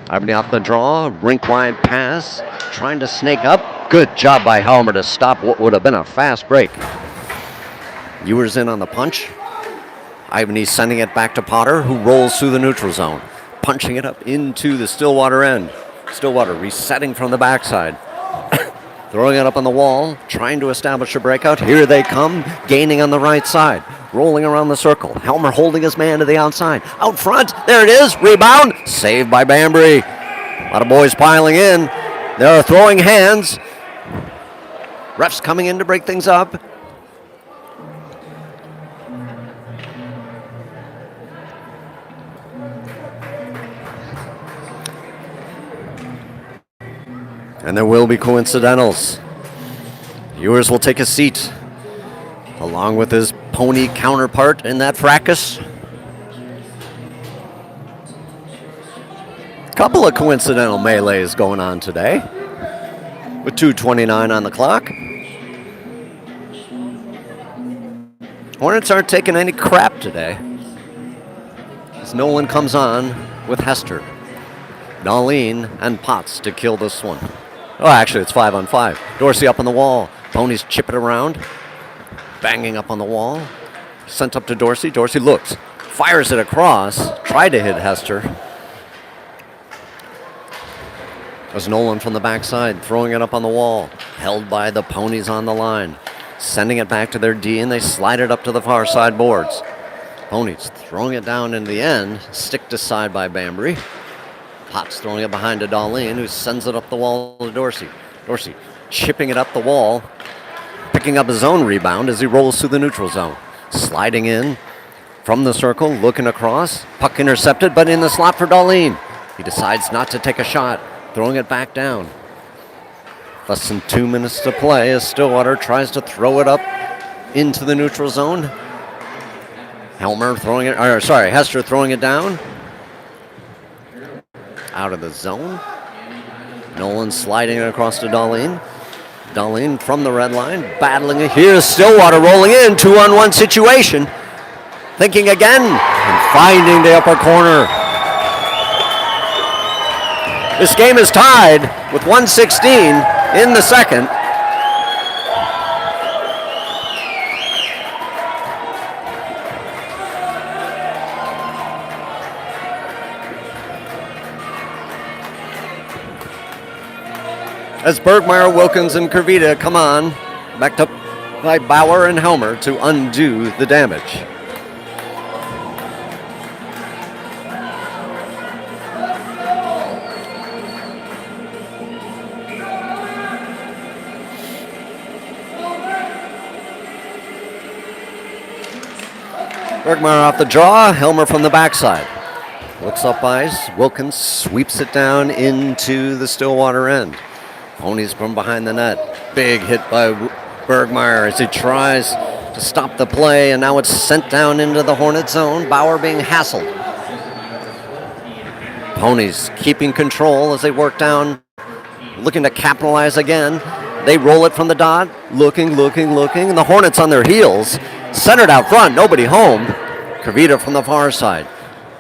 Ivany off the draw, rink-wide pass, trying to snake up. Good job by Helmer to stop what would have been a fast break. Ewers in on the punch. Ivany sending it back to Potter, who rolls through the neutral zone, punching it up into the Stillwater end. Stillwater resetting from the backside. Throwing it up on the wall, trying to establish a breakout. Here they come, gaining on the right side. Rolling around the circle. Helmer holding his man to the outside. Out front, there it is, rebound. Saved by Banbury. A lot of boys piling in. There are throwing hands. Refs coming in to break things up. And there will be coincidentals. Ewers will take a seat, along with his Pony counterpart in that fracas. Couple of coincidental melees going on today, with 2:29 on the clock. Hornets aren't taking any crap today. As Nolan comes on with Hester. Nolene and Potts to kill this one. Oh, actually, it's 5-on-5. Dorsey up on the wall. Ponies chip it around. Banging up on the wall. Sent up to Dorsey. Dorsey looks. Fires it across. Tried to hit Hester. As Nolan from the backside, throwing it up on the wall. Held by the Ponies on the line. Sending it back to their D, and they slide it up to the far side boards. Ponies throwing it down in the end. Sticked aside by Bambry. Potts throwing it behind to Darlene, who sends it up the wall to Dorsey. Dorsey chipping it up the wall. Picking up his own rebound as he rolls through the neutral zone. Sliding in from the circle, looking across. Puck intercepted, but in the slot for Darlene. He decides not to take a shot. Throwing it back down. Less than 2 minutes to play as Stillwater tries to throw it up into the neutral zone. Hester throwing it down. Out of the zone. Nolan sliding it across to Darlene. Darlene from the red line, battling it. Here's Stillwater rolling in, 2-on-1 situation. Thinking again, and finding the upper corner. This game is tied with 1:16 in the second. As Bergmeyer, Wilkins, and Kervita come on, backed up by Bauer and Helmer to undo the damage. Bergmeyer off the draw, Helmer from the backside. Looks up ice, Wilkins sweeps it down into the Stillwater end. Ponies from behind the net. Big hit by Bergmeyer as he tries to stop the play, and now it's sent down into the Hornet zone. Bauer being hassled. Ponies keeping control as they work down, looking to capitalize again. They roll it from the dot, looking, and the Hornets on their heels. Centered out front, nobody home. Kervita from the far side.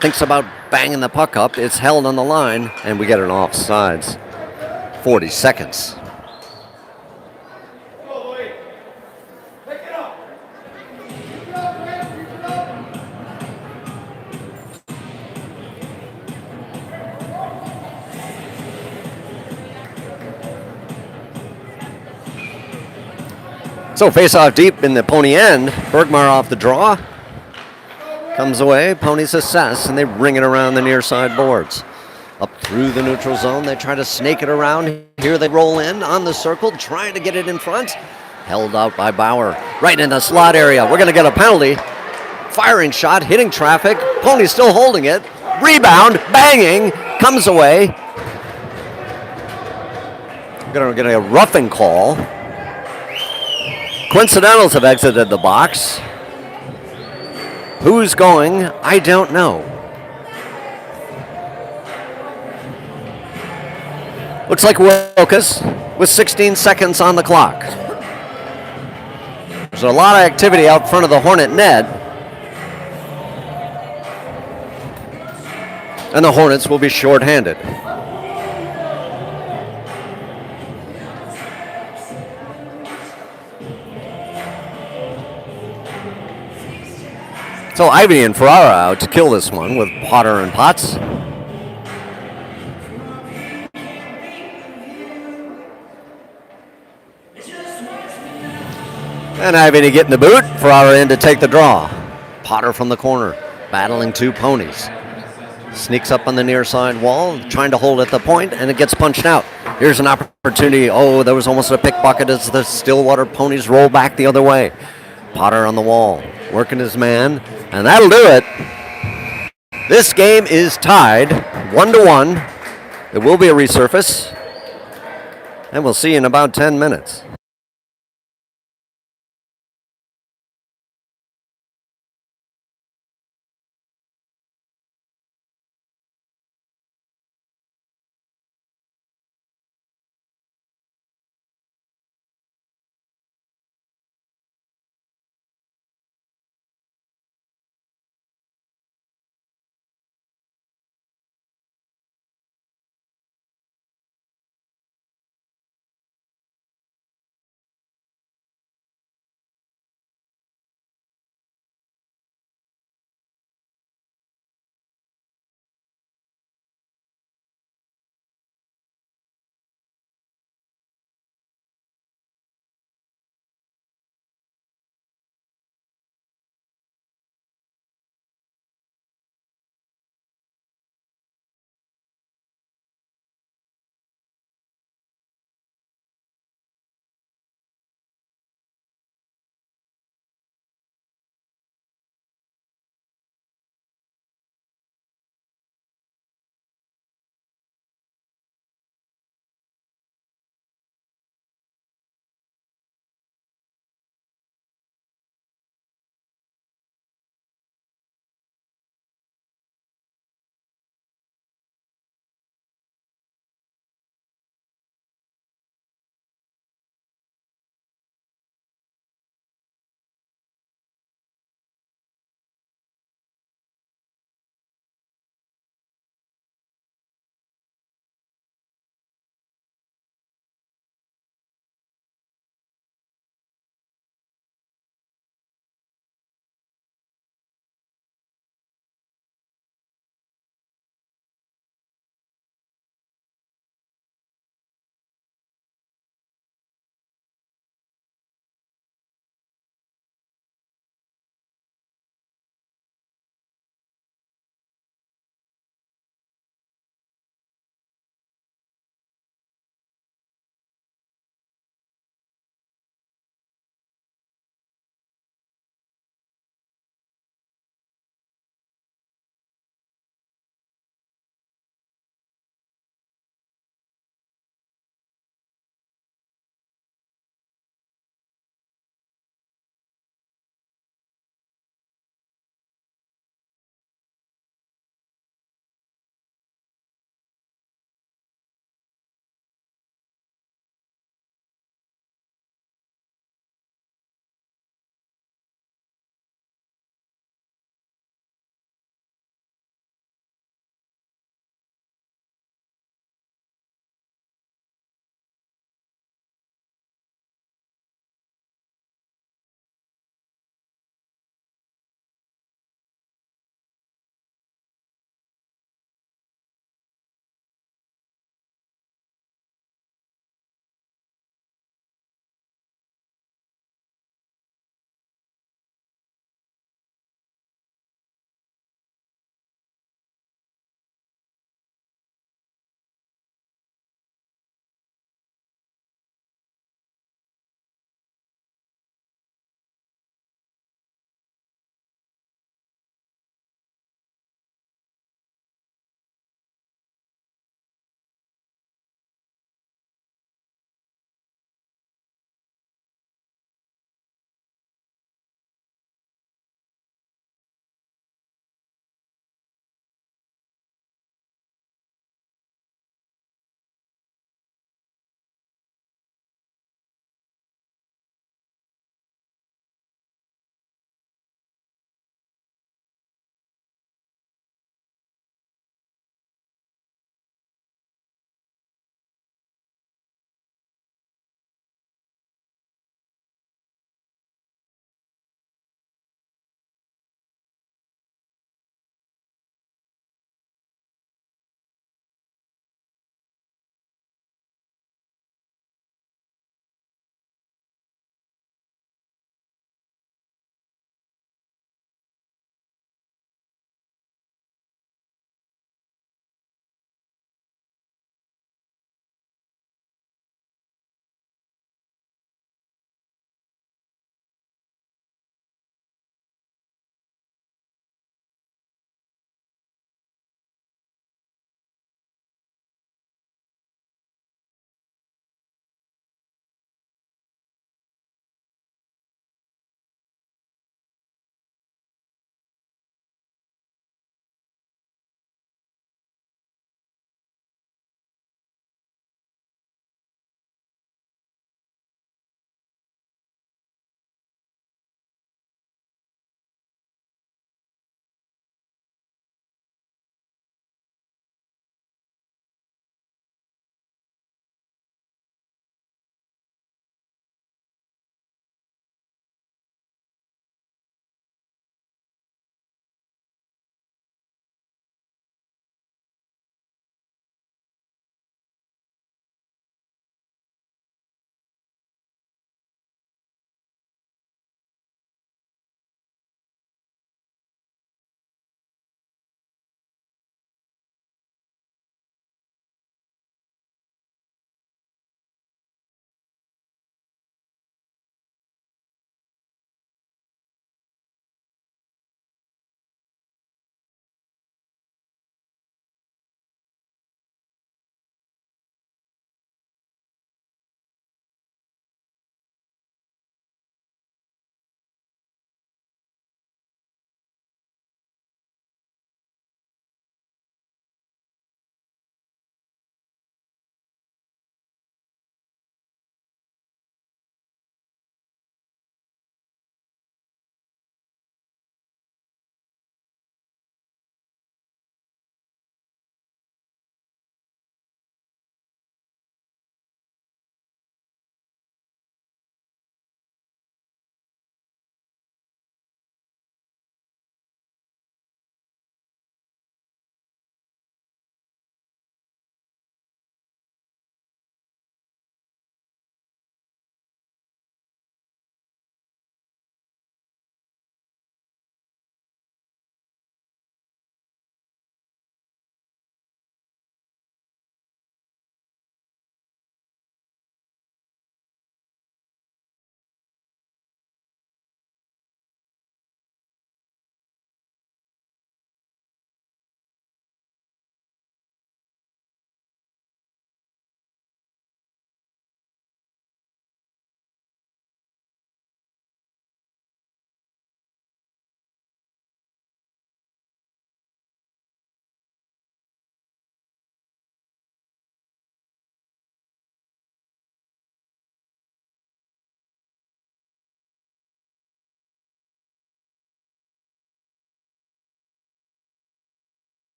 Thinks about banging the puck up. It's held on the line, and we get an offsides. 40 seconds. So face off deep in the Pony end. Bergmeyer off the draw. Comes away. Ponies assess, and they ring it around the near side boards. Up through the neutral zone, they try to snake it around. Here they roll in on the circle, trying to get it in front. Held out by Bauer, right in the slot area. We're going to get a penalty. Firing shot, hitting traffic. Pony still holding it. Rebound, banging, comes away. Going to get a roughing call. Coincidentals have exited the box. Who's going? I don't know. Looks like Wilkes with 16 seconds on the clock. There's a lot of activity out front of the Hornet net. And the Hornets will be shorthanded. So Ivy and Ferrara out to kill this one with Potter and Potts. And Ivy getting the boot. Ferrara in to take the draw. Potter from the corner, battling two Ponies. Sneaks up on the near side wall, trying to hold at the point, and it gets punched out. Here's an opportunity. Oh, there was almost a pickpocket as the Stillwater Ponies roll back the other way. Potter on the wall, working his man, and that'll do it. This game is tied 1-1. There will be a resurface, and we'll see you in about 10 minutes.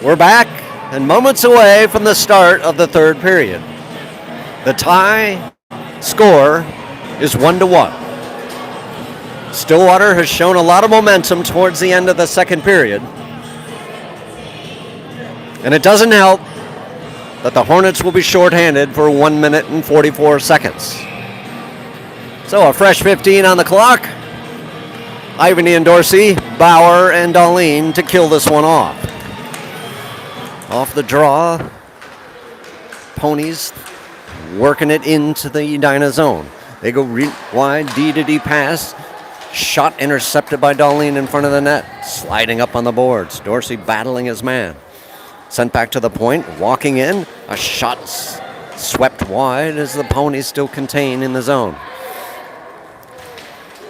We're back and moments away from the start of the third period. The tie score is 1-1. Stillwater has shown a lot of momentum towards the end of the second period. And it doesn't help that the Hornets will be shorthanded for 1 minute and 44 seconds. So a fresh 15 on the clock. Ivany and Dorsey, Bauer and Darlene to kill this one off. Off the draw, Ponies working it into the Edina zone. They go wide, D-to-D pass. Shot intercepted by Darlene in front of the net. Sliding up on the boards. Dorsey battling his man. Sent back to the point, walking in. A shot swept wide as the Ponies still contain in the zone.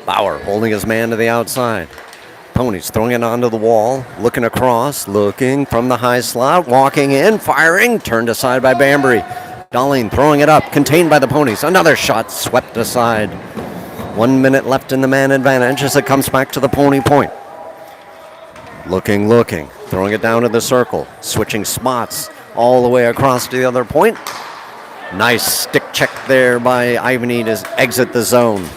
Bauer holding his man to the outside. Ponies throwing it onto the wall, looking across, looking from the high slot, walking in, firing, turned aside by Banbury. Darlene throwing it up, contained by the Ponies. Another shot swept aside. 1 minute left in the man advantage as it comes back to the Pony point. Looking, throwing it down to the circle, switching spots all the way across to the other point. Nice stick check there by Ivany to exit the zone.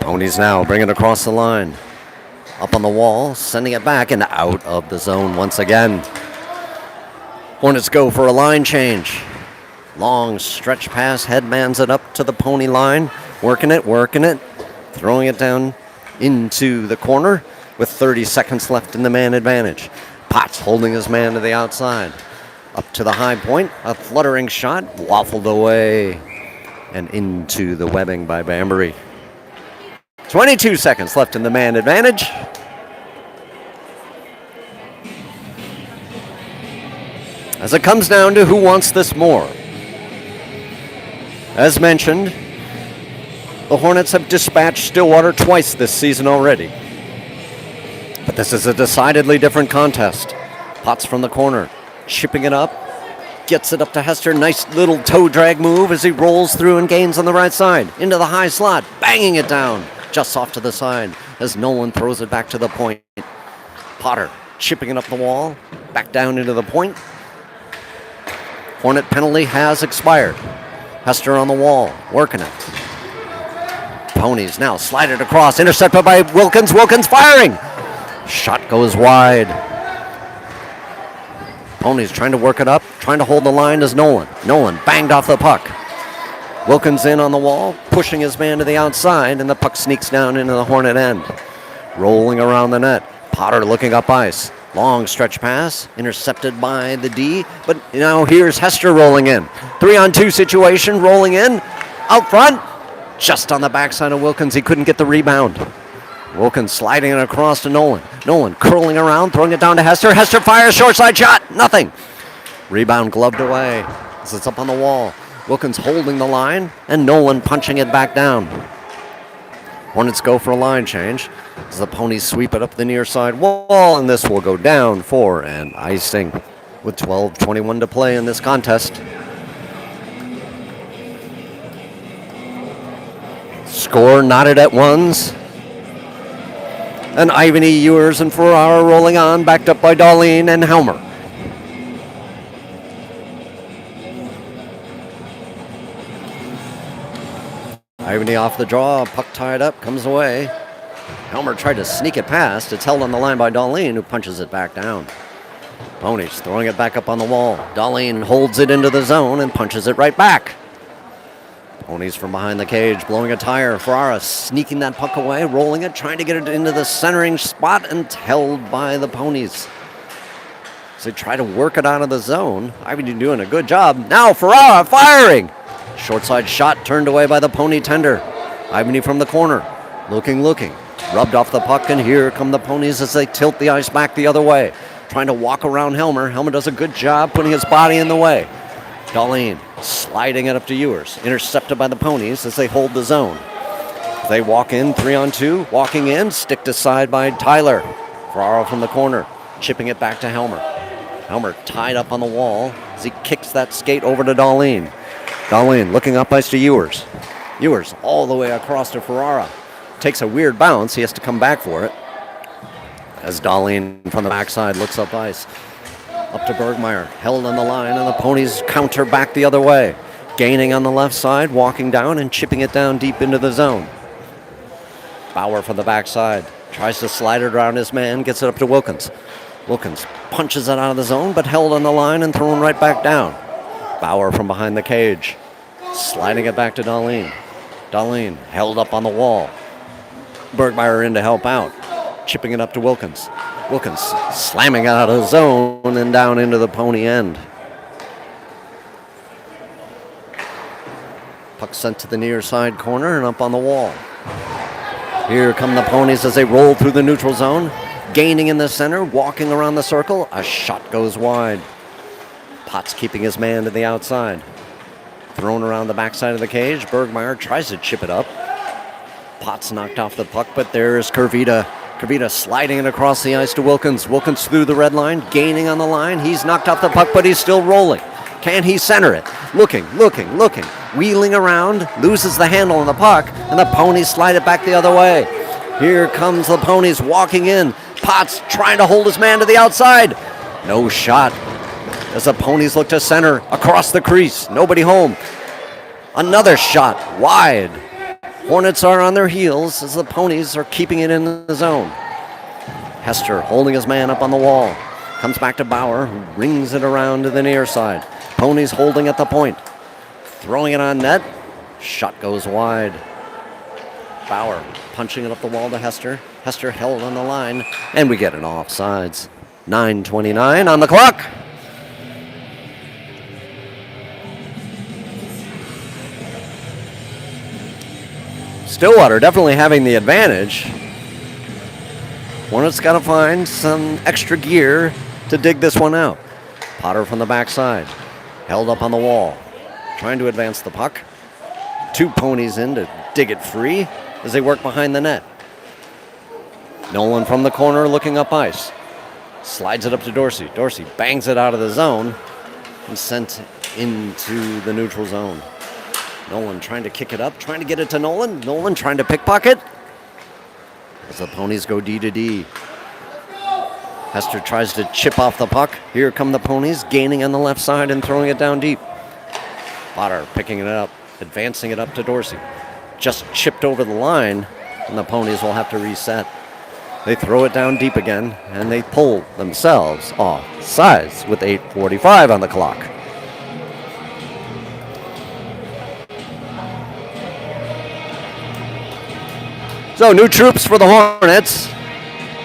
Ponies now bring it across the line. Up on the wall, sending it back and out of the zone once again. Hornets go for a line change. Long stretch pass, headmans it up to the Pony line. Working it, throwing it down into the corner with 30 seconds left in the man advantage. Potts holding his man to the outside. Up to the high point, a fluttering shot, waffled away and into the webbing by Banbury. 22 seconds left in the man advantage. As it comes down to who wants this more. As mentioned, the Hornets have dispatched Stillwater twice this season already. But this is a decidedly different contest. Potts from the corner, chipping it up, gets it up to Hester. Nice little toe drag move as he rolls through and gains on the right side. Into the high slot, banging it down. Just off to the side as Nolan throws it back to the point. Potter chipping it up the wall, back down into the point. Hornet penalty has expired. Hester on the wall, working it. Ponies now slide it across, intercepted by Wilkins. Wilkins firing. Shot goes wide. Ponies trying to work it up, trying to hold the line as Nolan. Nolan banged off the puck. Wilkins in on the wall, pushing his man to the outside, and the puck sneaks down into the Hornet end. Rolling around the net. Potter looking up ice. Long stretch pass, intercepted by the D, but now here's Hester rolling in. 3-on-2 situation, rolling in, out front, just on the backside of Wilkins. He couldn't get the rebound. Wilkins sliding it across to Nolan. Nolan curling around, throwing it down to Hester. Hester fires, short side shot, nothing. Rebound gloved away as it's up on the wall. Wilkins holding the line, and Nolan punching it back down. Hornets go for a line change as the Ponies sweep it up the near side wall, and this will go down for an icing with 12:21 to play in this contest. Score knotted at ones. And Ivany, Ewers, and Ferrara rolling on, backed up by Darlene and Helmer. Ivany off the draw, puck tied up, comes away. Helmer tried to sneak it past. It's held on the line by Darlene, who punches it back down. Ponies throwing it back up on the wall. Darlene holds it into the zone and punches it right back. Ponies from behind the cage, blowing a tire. Ferrara sneaking that puck away, rolling it, trying to get it into the centering spot, and held by the Ponies. As they try to work it out of the zone. Ivany doing a good job. Now Ferrara firing. Short side shot turned away by the Pony tender. Ivany from the corner, looking. Rubbed off the puck, and here come the Ponies as they tilt the ice back the other way. Trying to walk around Helmer. Helmer does a good job putting his body in the way. Darlene sliding it up to Ewers. Intercepted by the Ponies as they hold the zone. They walk in, 3-on-2. Walking in, sticked aside by Tyler. Ferraro from the corner, chipping it back to Helmer. Helmer tied up on the wall as he kicks that skate over to Darlene. Darlene looking up ice to Ewers. Ewers all the way across to Ferrara. Takes a weird bounce. He has to come back for it. as Darlene from the backside looks up ice. Up to Bergmeyer, held on the line, and the ponies counter back the other way. Gaining on the left side, walking down and chipping it down deep into the zone. Bauer from the backside, tries to slide it around his man, gets it up to Wilkins. Wilkins punches it out of the zone, but held on the line and thrown right back down. Bauer from behind the cage, sliding it back to Darlene. Darlene held up on the wall. Bergmeyer in to help out, chipping it up to Wilkins. Wilkins slamming it out of the zone and down into the pony end. Puck sent to the near side corner and up on the wall. Here come the ponies as they roll through the neutral zone. Gaining in the center, walking around the circle. A shot goes wide. Potts keeping his man to the outside. Thrown around the backside of the cage. Bergmeyer tries to chip it up. Potts knocked off the puck, but there's Kurvita. Kurvita sliding it across the ice to Wilkins. Wilkins through the red line, gaining on the line. He's knocked off the puck, but he's still rolling. Can he center it? Looking. Wheeling around, loses the handle on the puck, and the ponies slide it back the other way. Here comes the ponies walking in. Potts trying to hold his man to the outside. No shot. As the ponies look to center, across the crease. Nobody home. Another shot, wide. Hornets are on their heels as the ponies are keeping it in the zone. Hester holding his man up on the wall. Comes back to Bauer, who rings it around to the near side. Ponies holding at the point. Throwing it on net. Shot goes wide. Bauer punching it up the wall to Hester. Hester held on the line, and we get an offsides. 9:29 on the clock. Stillwater definitely having the advantage. Hornets got to find some extra gear to dig this one out. Potter from the backside, held up on the wall, trying to advance the puck. Two ponies in to dig it free as they work behind the net. Nolan from the corner looking up ice. Slides it up to Dorsey. Dorsey bangs it out of the zone and sent into the neutral zone. Nolan trying to kick it up, trying to get it to Nolan. Nolan trying to pickpocket as the ponies go D to D. Hester tries to chip off the puck. Here come the ponies, gaining on the left side and throwing it down deep. Potter picking it up, advancing it up to Dorsey. Just chipped over the line, and the ponies will have to reset. They throw it down deep again, and they pull themselves off sides with 8:45 on the clock. So new troops for the Hornets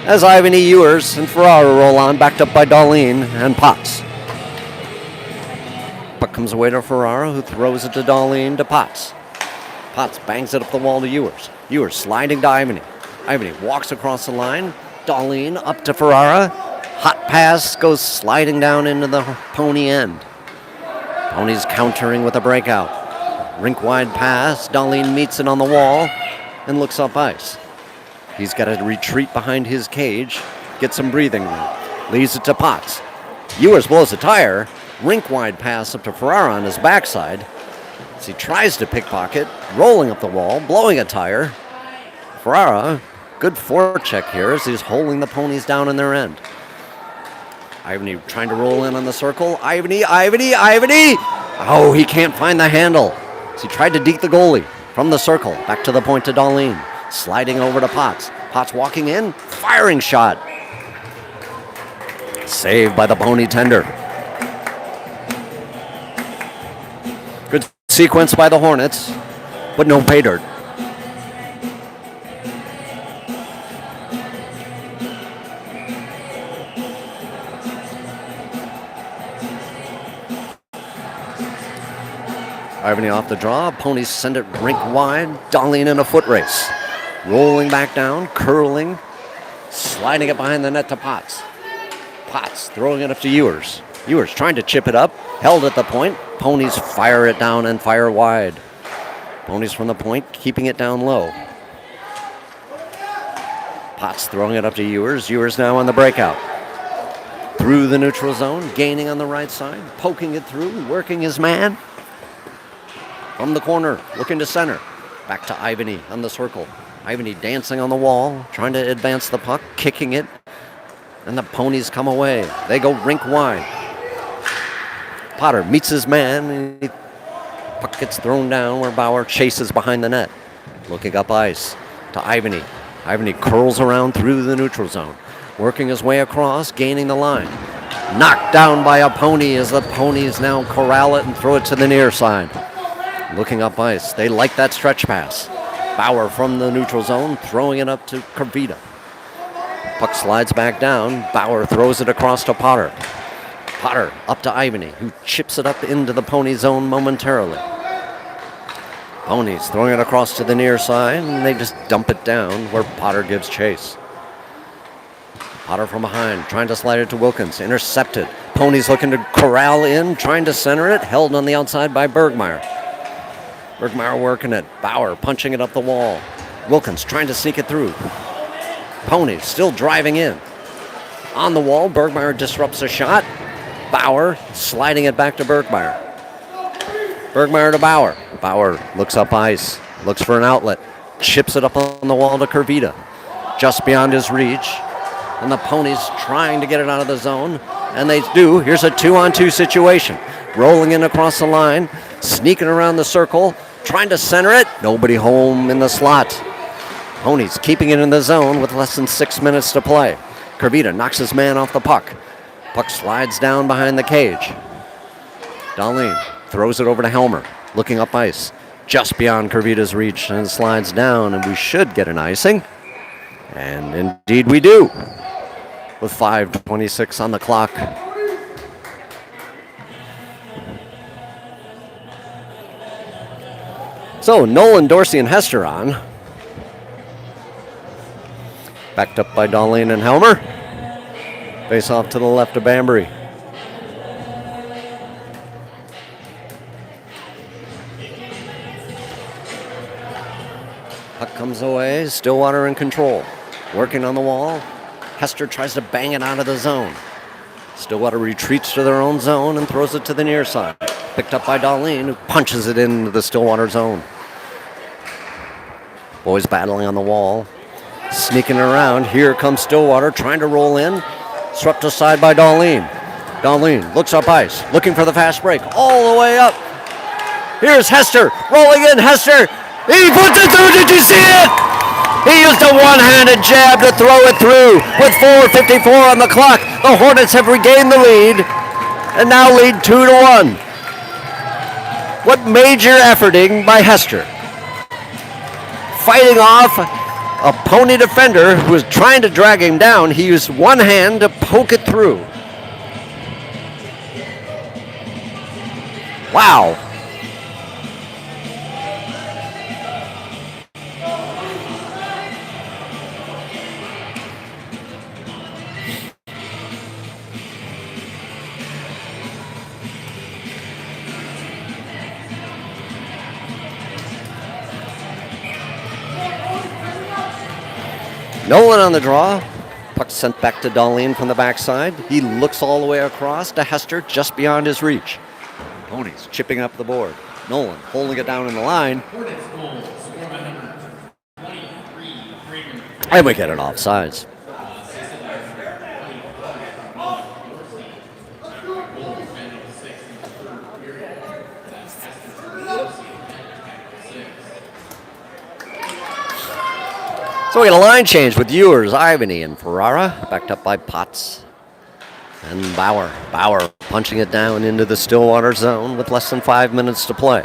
as Ivan E. Ewers and Ferrara roll on, backed up by Darlene and Potts. Puck comes away to Ferrara, who throws it to Darlene to Potts. Potts bangs it up the wall to Ewers. Ewers sliding to Ivany. Ivany walks across the line. Darlene up to Ferrara. Hot pass goes sliding down into the pony end. Ponies countering with a breakout. Rink wide pass. Darlene meets it on the wall and looks up ice. He's got to retreat behind his cage, get some breathing room. Leaves it to Potts. Ewers blows a tire. Rink wide pass up to Ferrara on his backside as he tries to pickpocket, rolling up the wall, blowing a tire. Ferrara, good forecheck here as he's holding the ponies down in their end. Ivany trying to roll in on the circle. Ivany! Oh, he can't find the handle. So he tried to deke the goalie from the circle. Back to the point to Darlene. Sliding over to Potts. Potts walking in. Firing shot. Saved by the pony tender. Good sequence by the Hornets, but no pay dirt. Ivany off the draw. Ponies send it rink wide. Darlene in a foot race. Rolling back down, curling, sliding it behind the net to Potts. Potts throwing it up to Ewers. Ewers trying to chip it up. Held at the point. Ponies fire it down and fire wide. Ponies from the point, keeping it down low. Potts throwing it up to Ewers. Ewers now on the breakout. Through the neutral zone, gaining on the right side, poking it through, working his man. From the corner, looking to center. Back to Ivany on the circle. Ivany dancing on the wall, trying to advance the puck, kicking it. And the ponies come away. They go rink wide. Potter meets his man, and puck gets thrown down where Bauer chases behind the net. Looking up ice to Ivany. Ivany curls around through the neutral zone, working his way across, gaining the line. Knocked down by a pony as the ponies now corral it and throw it to the near side. Looking up ice. They like that stretch pass. Bauer from the neutral zone, throwing it up to Kervita. Puck slides back down. Bauer throws it across to Potter. Potter up to Ivany, who chips it up into the pony zone momentarily. Ponies throwing it across to the near side, and they just dump it down where Potter gives chase. Potter from behind, trying to slide it to Wilkins. Intercepted. Ponies looking to corral in, trying to center it. Held on the outside by Bergmeyer. Bergmeyer working it. Bauer punching it up the wall. Wilkins trying to sneak it through. Ponies still driving in. On the wall, Bergmeyer disrupts a shot. Bauer sliding it back to Bergmeyer. Bergmeyer to Bauer. Bauer looks up ice, looks for an outlet, chips it up on the wall to Kervita. Just beyond his reach. And the ponies trying to get it out of the zone. And they do. Here's a 2-on-2 situation. Rolling in across the line, sneaking around the circle, trying to center it. Nobody home in the slot. Ponies keeping it in the zone with less than 6 minutes to play. Kervita knocks his man off the puck. Puck slides down behind the cage. Dahlin throws it over to Helmer, looking up ice. Just beyond Kervita's reach, and slides down, and we should get an icing. And indeed we do, with 5:26 on the clock. So Nolan, Dorsey, and Hester on. Backed up by Dahlin and Helmer. Face off to the left of Banbury. Puck comes away. Stillwater in control. Working on the wall. Hester tries to bang it out of the zone. Stillwater retreats to their own zone and throws it to the near side. Picked up by Dahlin, who punches it into the Stillwater zone. Boys battling on the wall. Sneaking around. Here comes Stillwater trying to roll in. Swept aside by Dahlin. Dahlin looks up ice, looking for the fast break, all the way up. Here's Hester, rolling in. Hester, he puts it through. Did you see it? He used a one-handed jab to throw it through. With 4:54 on the clock, the Hornets have regained the lead and now lead 2-1. What major efforting by Hester. Fighting off a pony defender who was trying to drag him down. He used one hand to poke it through. Wow. Nolan on the draw. Puck sent back to Dahlin from the backside. He looks all the way across to Hester, just beyond his reach. Ponies chipping up the board. Nolan holding it down in the line. And we get it offsides. So we get a line change with Ewers, Ivany, and Ferrara, backed up by Potts and Bauer. Bauer punching it down into the Stillwater zone with less than 5 minutes to play.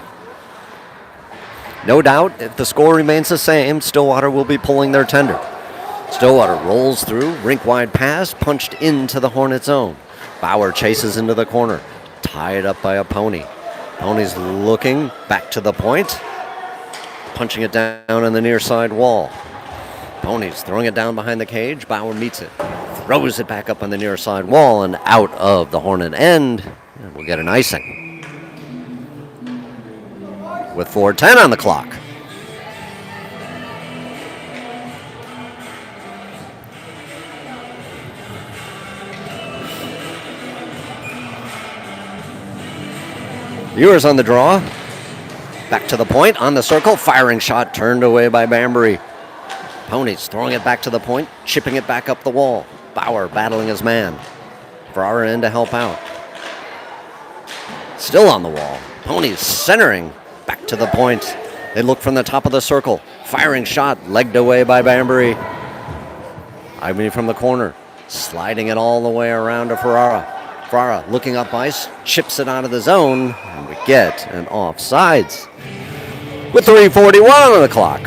No doubt, if the score remains the same, Stillwater will be pulling their tender. Stillwater rolls through, rink-wide pass, punched into the Hornet zone. Bauer chases into the corner, tied up by a pony. Pony's looking back to the point, punching it down on the near side wall. Ponies throwing it down behind the cage. Bauer meets it, throws it back up on the near side wall and out of the Hornet end. And we'll get an icing with 4:10 on the clock. Viewers on the draw. Back to the point, on the circle. Firing shot turned away by Banbury. Ponies throwing it back to the point, chipping it back up the wall. Bauer battling his man. Ferrara in to help out. Still on the wall. Ponies centering back to the point. They look from the top of the circle. Firing shot, legged away by Banbury. Ivy from the corner, sliding it all the way around to Ferrara. Ferrara looking up ice, chips it out of the zone, and we get an offsides with 3:41 on the clock.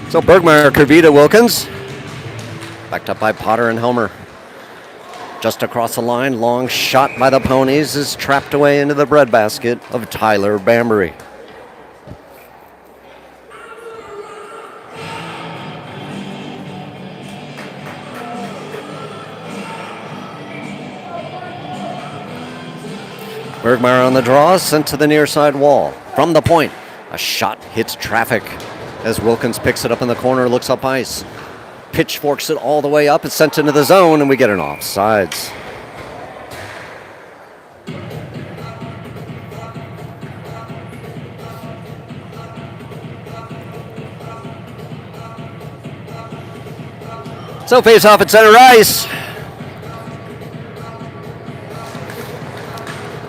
So Bergmeyer, Kervita, Wilkins, backed up by Potter and Helmer. Just across the line, long shot by the Ponies is trapped away into the breadbasket of Tyler Banbury. Bergmeyer on the draw, sent to the near side wall. From the point, a shot hits traffic as Wilkins picks it up in the corner, looks up ice. Pitchforks it all the way up. It's sent into the zone, and we get an offsides. So face off at center ice.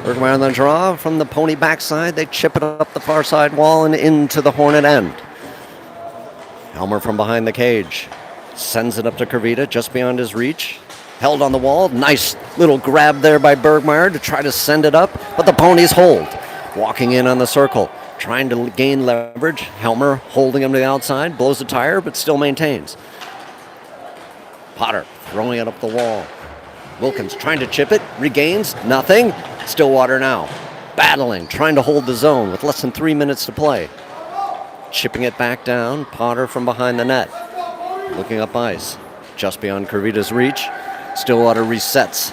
Bergmeyer on the draw from the Pony backside. They chip it up the far side wall and into the Hornet end. Helmer from behind the cage. Sends it up to Kervita, just beyond his reach. Held on the wall. Nice little grab there by Bergmeyer to try to send it up, but the Ponies hold. Walking in on the circle, trying to gain leverage. Helmer holding him to the outside, blows the tire, but still maintains. Potter throwing it up the wall. Wilkins trying to chip it, regains, nothing. Stillwater now, battling, trying to hold the zone with less than 3 minutes to play. Chipping it back down, Potter from behind the net. Looking up ice, just beyond Kervita's reach. Stillwater resets.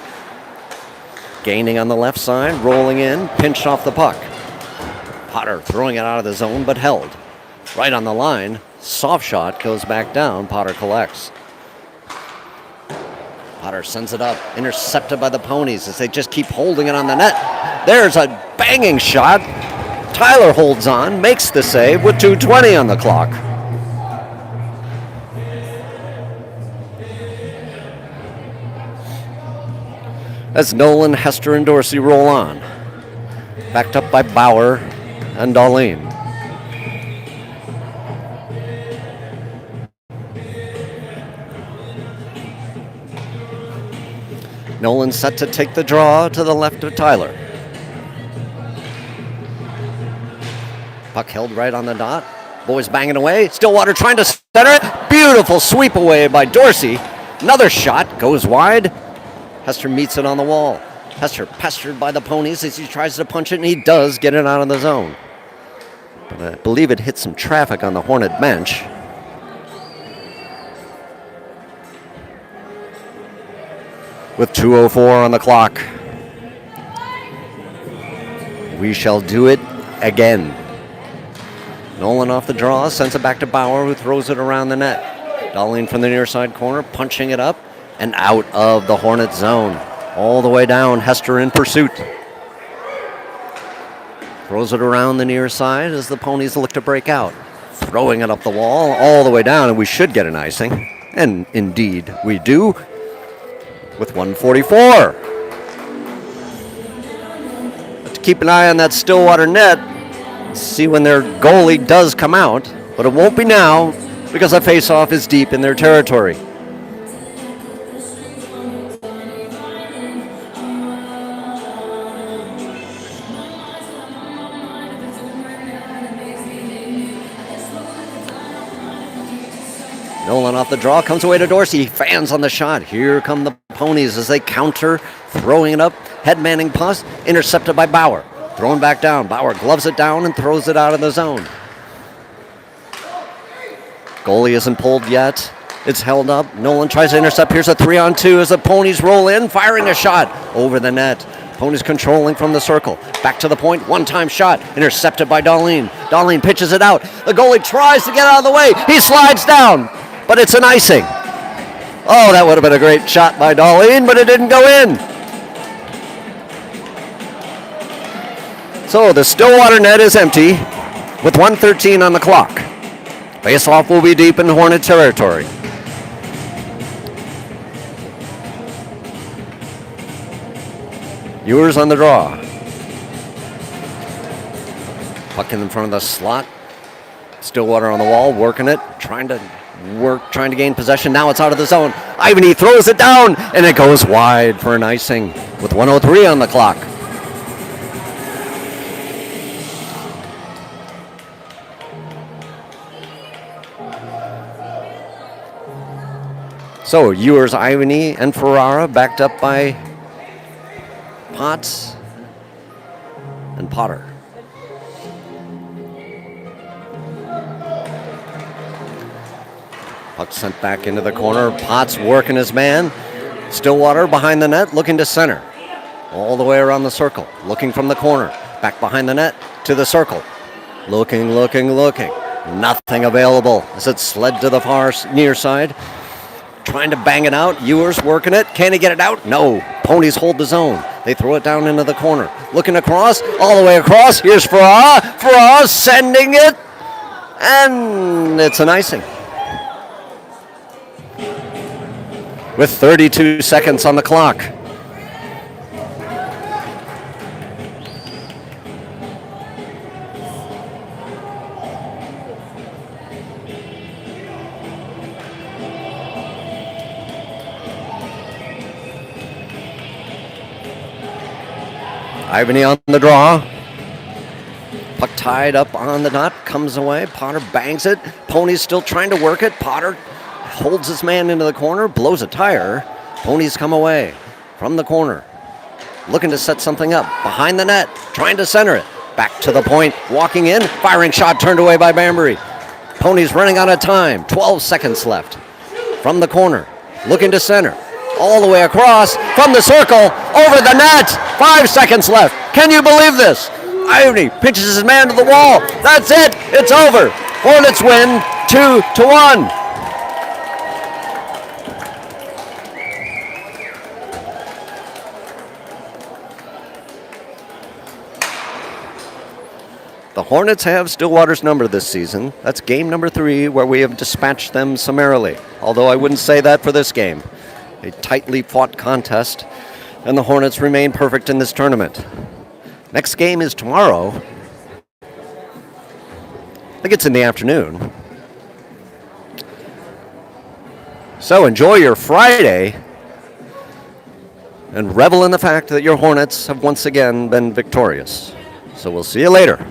Gaining on the left side, rolling in, pinched off the puck. Potter throwing it out of the zone, but held. Right on the line, soft shot goes back down, Potter collects. Potter sends it up, intercepted by the Ponies as they just keep holding it on the net. There's a banging shot. Tyler holds on, makes the save with 2:20 on the clock. As Nolan, Hester, and Dorsey roll on. Backed up by Bauer and Darlene. Nolan set to take the draw to the left of Tyler. Puck held right on the dot. Boys banging away. Stillwater trying to center it. Beautiful sweep away by Dorsey. Another shot goes wide. Hester meets it on the wall. Hester pestered by the Ponies as he tries to punch it, and he does get it out of the zone. But I believe it hit some traffic on the Hornet bench. With 2:04 on the clock. We shall do it again. Nolan off the draw, sends it back to Bauer, who throws it around the net. Darlene from the near side corner, punching it up and out of the Hornet zone. All the way down, Hester in pursuit. Throws it around the near side as the Ponies look to break out. Throwing it up the wall, all the way down, and we should get an icing. And indeed, we do, with 1:44. Have to keep an eye on that Stillwater net. See when their goalie does come out, but it won't be now because the face-off is deep in their territory. Nolan off the draw, comes away to Dorsey, fans on the shot. Here come the Ponies as they counter, throwing it up, head-manning pass, intercepted by Bauer. Thrown back down, Bauer gloves it down and throws it out of the zone. Goalie isn't pulled yet. It's held up. Nolan tries to intercept. Here's a 3-on-2 as the Ponies roll in, firing a shot over the net. Ponies controlling from the circle. Back to the point, one-time shot, intercepted by Darlene. Darlene pitches it out. The goalie tries to get out of the way. He slides down, but it's an icing. Oh, that would have been a great shot by Darlene, but it didn't go in. So the Stillwater net is empty with 1:13 on the clock. Faceoff will be deep in Hornet territory. Ewers on the draw. Puck in front of the slot. Stillwater on the wall, working it, trying to gain possession. Now it's out of the zone. Ivany throws it down, and it goes wide for an icing with 1:03 on the clock. So Ewers, Ivany, and Ferrara backed up by Potts and Potter. Puck sent back into the corner. Potts working his man. Stillwater behind the net, looking to center. All the way around the circle, looking from the corner. Back behind the net to the circle. Looking. Nothing available as it slid to the far near side. Trying to bang it out. Ewers working it. Can he get it out? No. Ponies hold the zone. They throw it down into the corner. Looking across, all the way across. Here's Ferrara. Ferrara sending it. And it's an icing. With 32 seconds on the clock. Ivany on the draw. Puck tied up on the dot, comes away. Potter bangs it. Pony's still trying to work it. Potter holds his man into the corner, blows a tire. Ponies come away from the corner, looking to set something up. Behind the net, trying to center it. Back to the point, walking in, firing shot turned away by Banbury. Ponies running out of time, 12 seconds left. From the corner, looking to center. All the way across, from the circle, over the net. 5 seconds left. Can you believe this? Ivany pinches his man to the wall. That's it. It's over. Hornets win 2-1. The Hornets have Stillwater's number this season. That's game number 3 where we have dispatched them summarily. Although I wouldn't say that for this game. A tightly fought contest, and the Hornets remain perfect in this tournament. Next game is tomorrow. I think it's in the afternoon. So enjoy your Friday and revel in the fact that your Hornets have once again been victorious. So we'll see you later.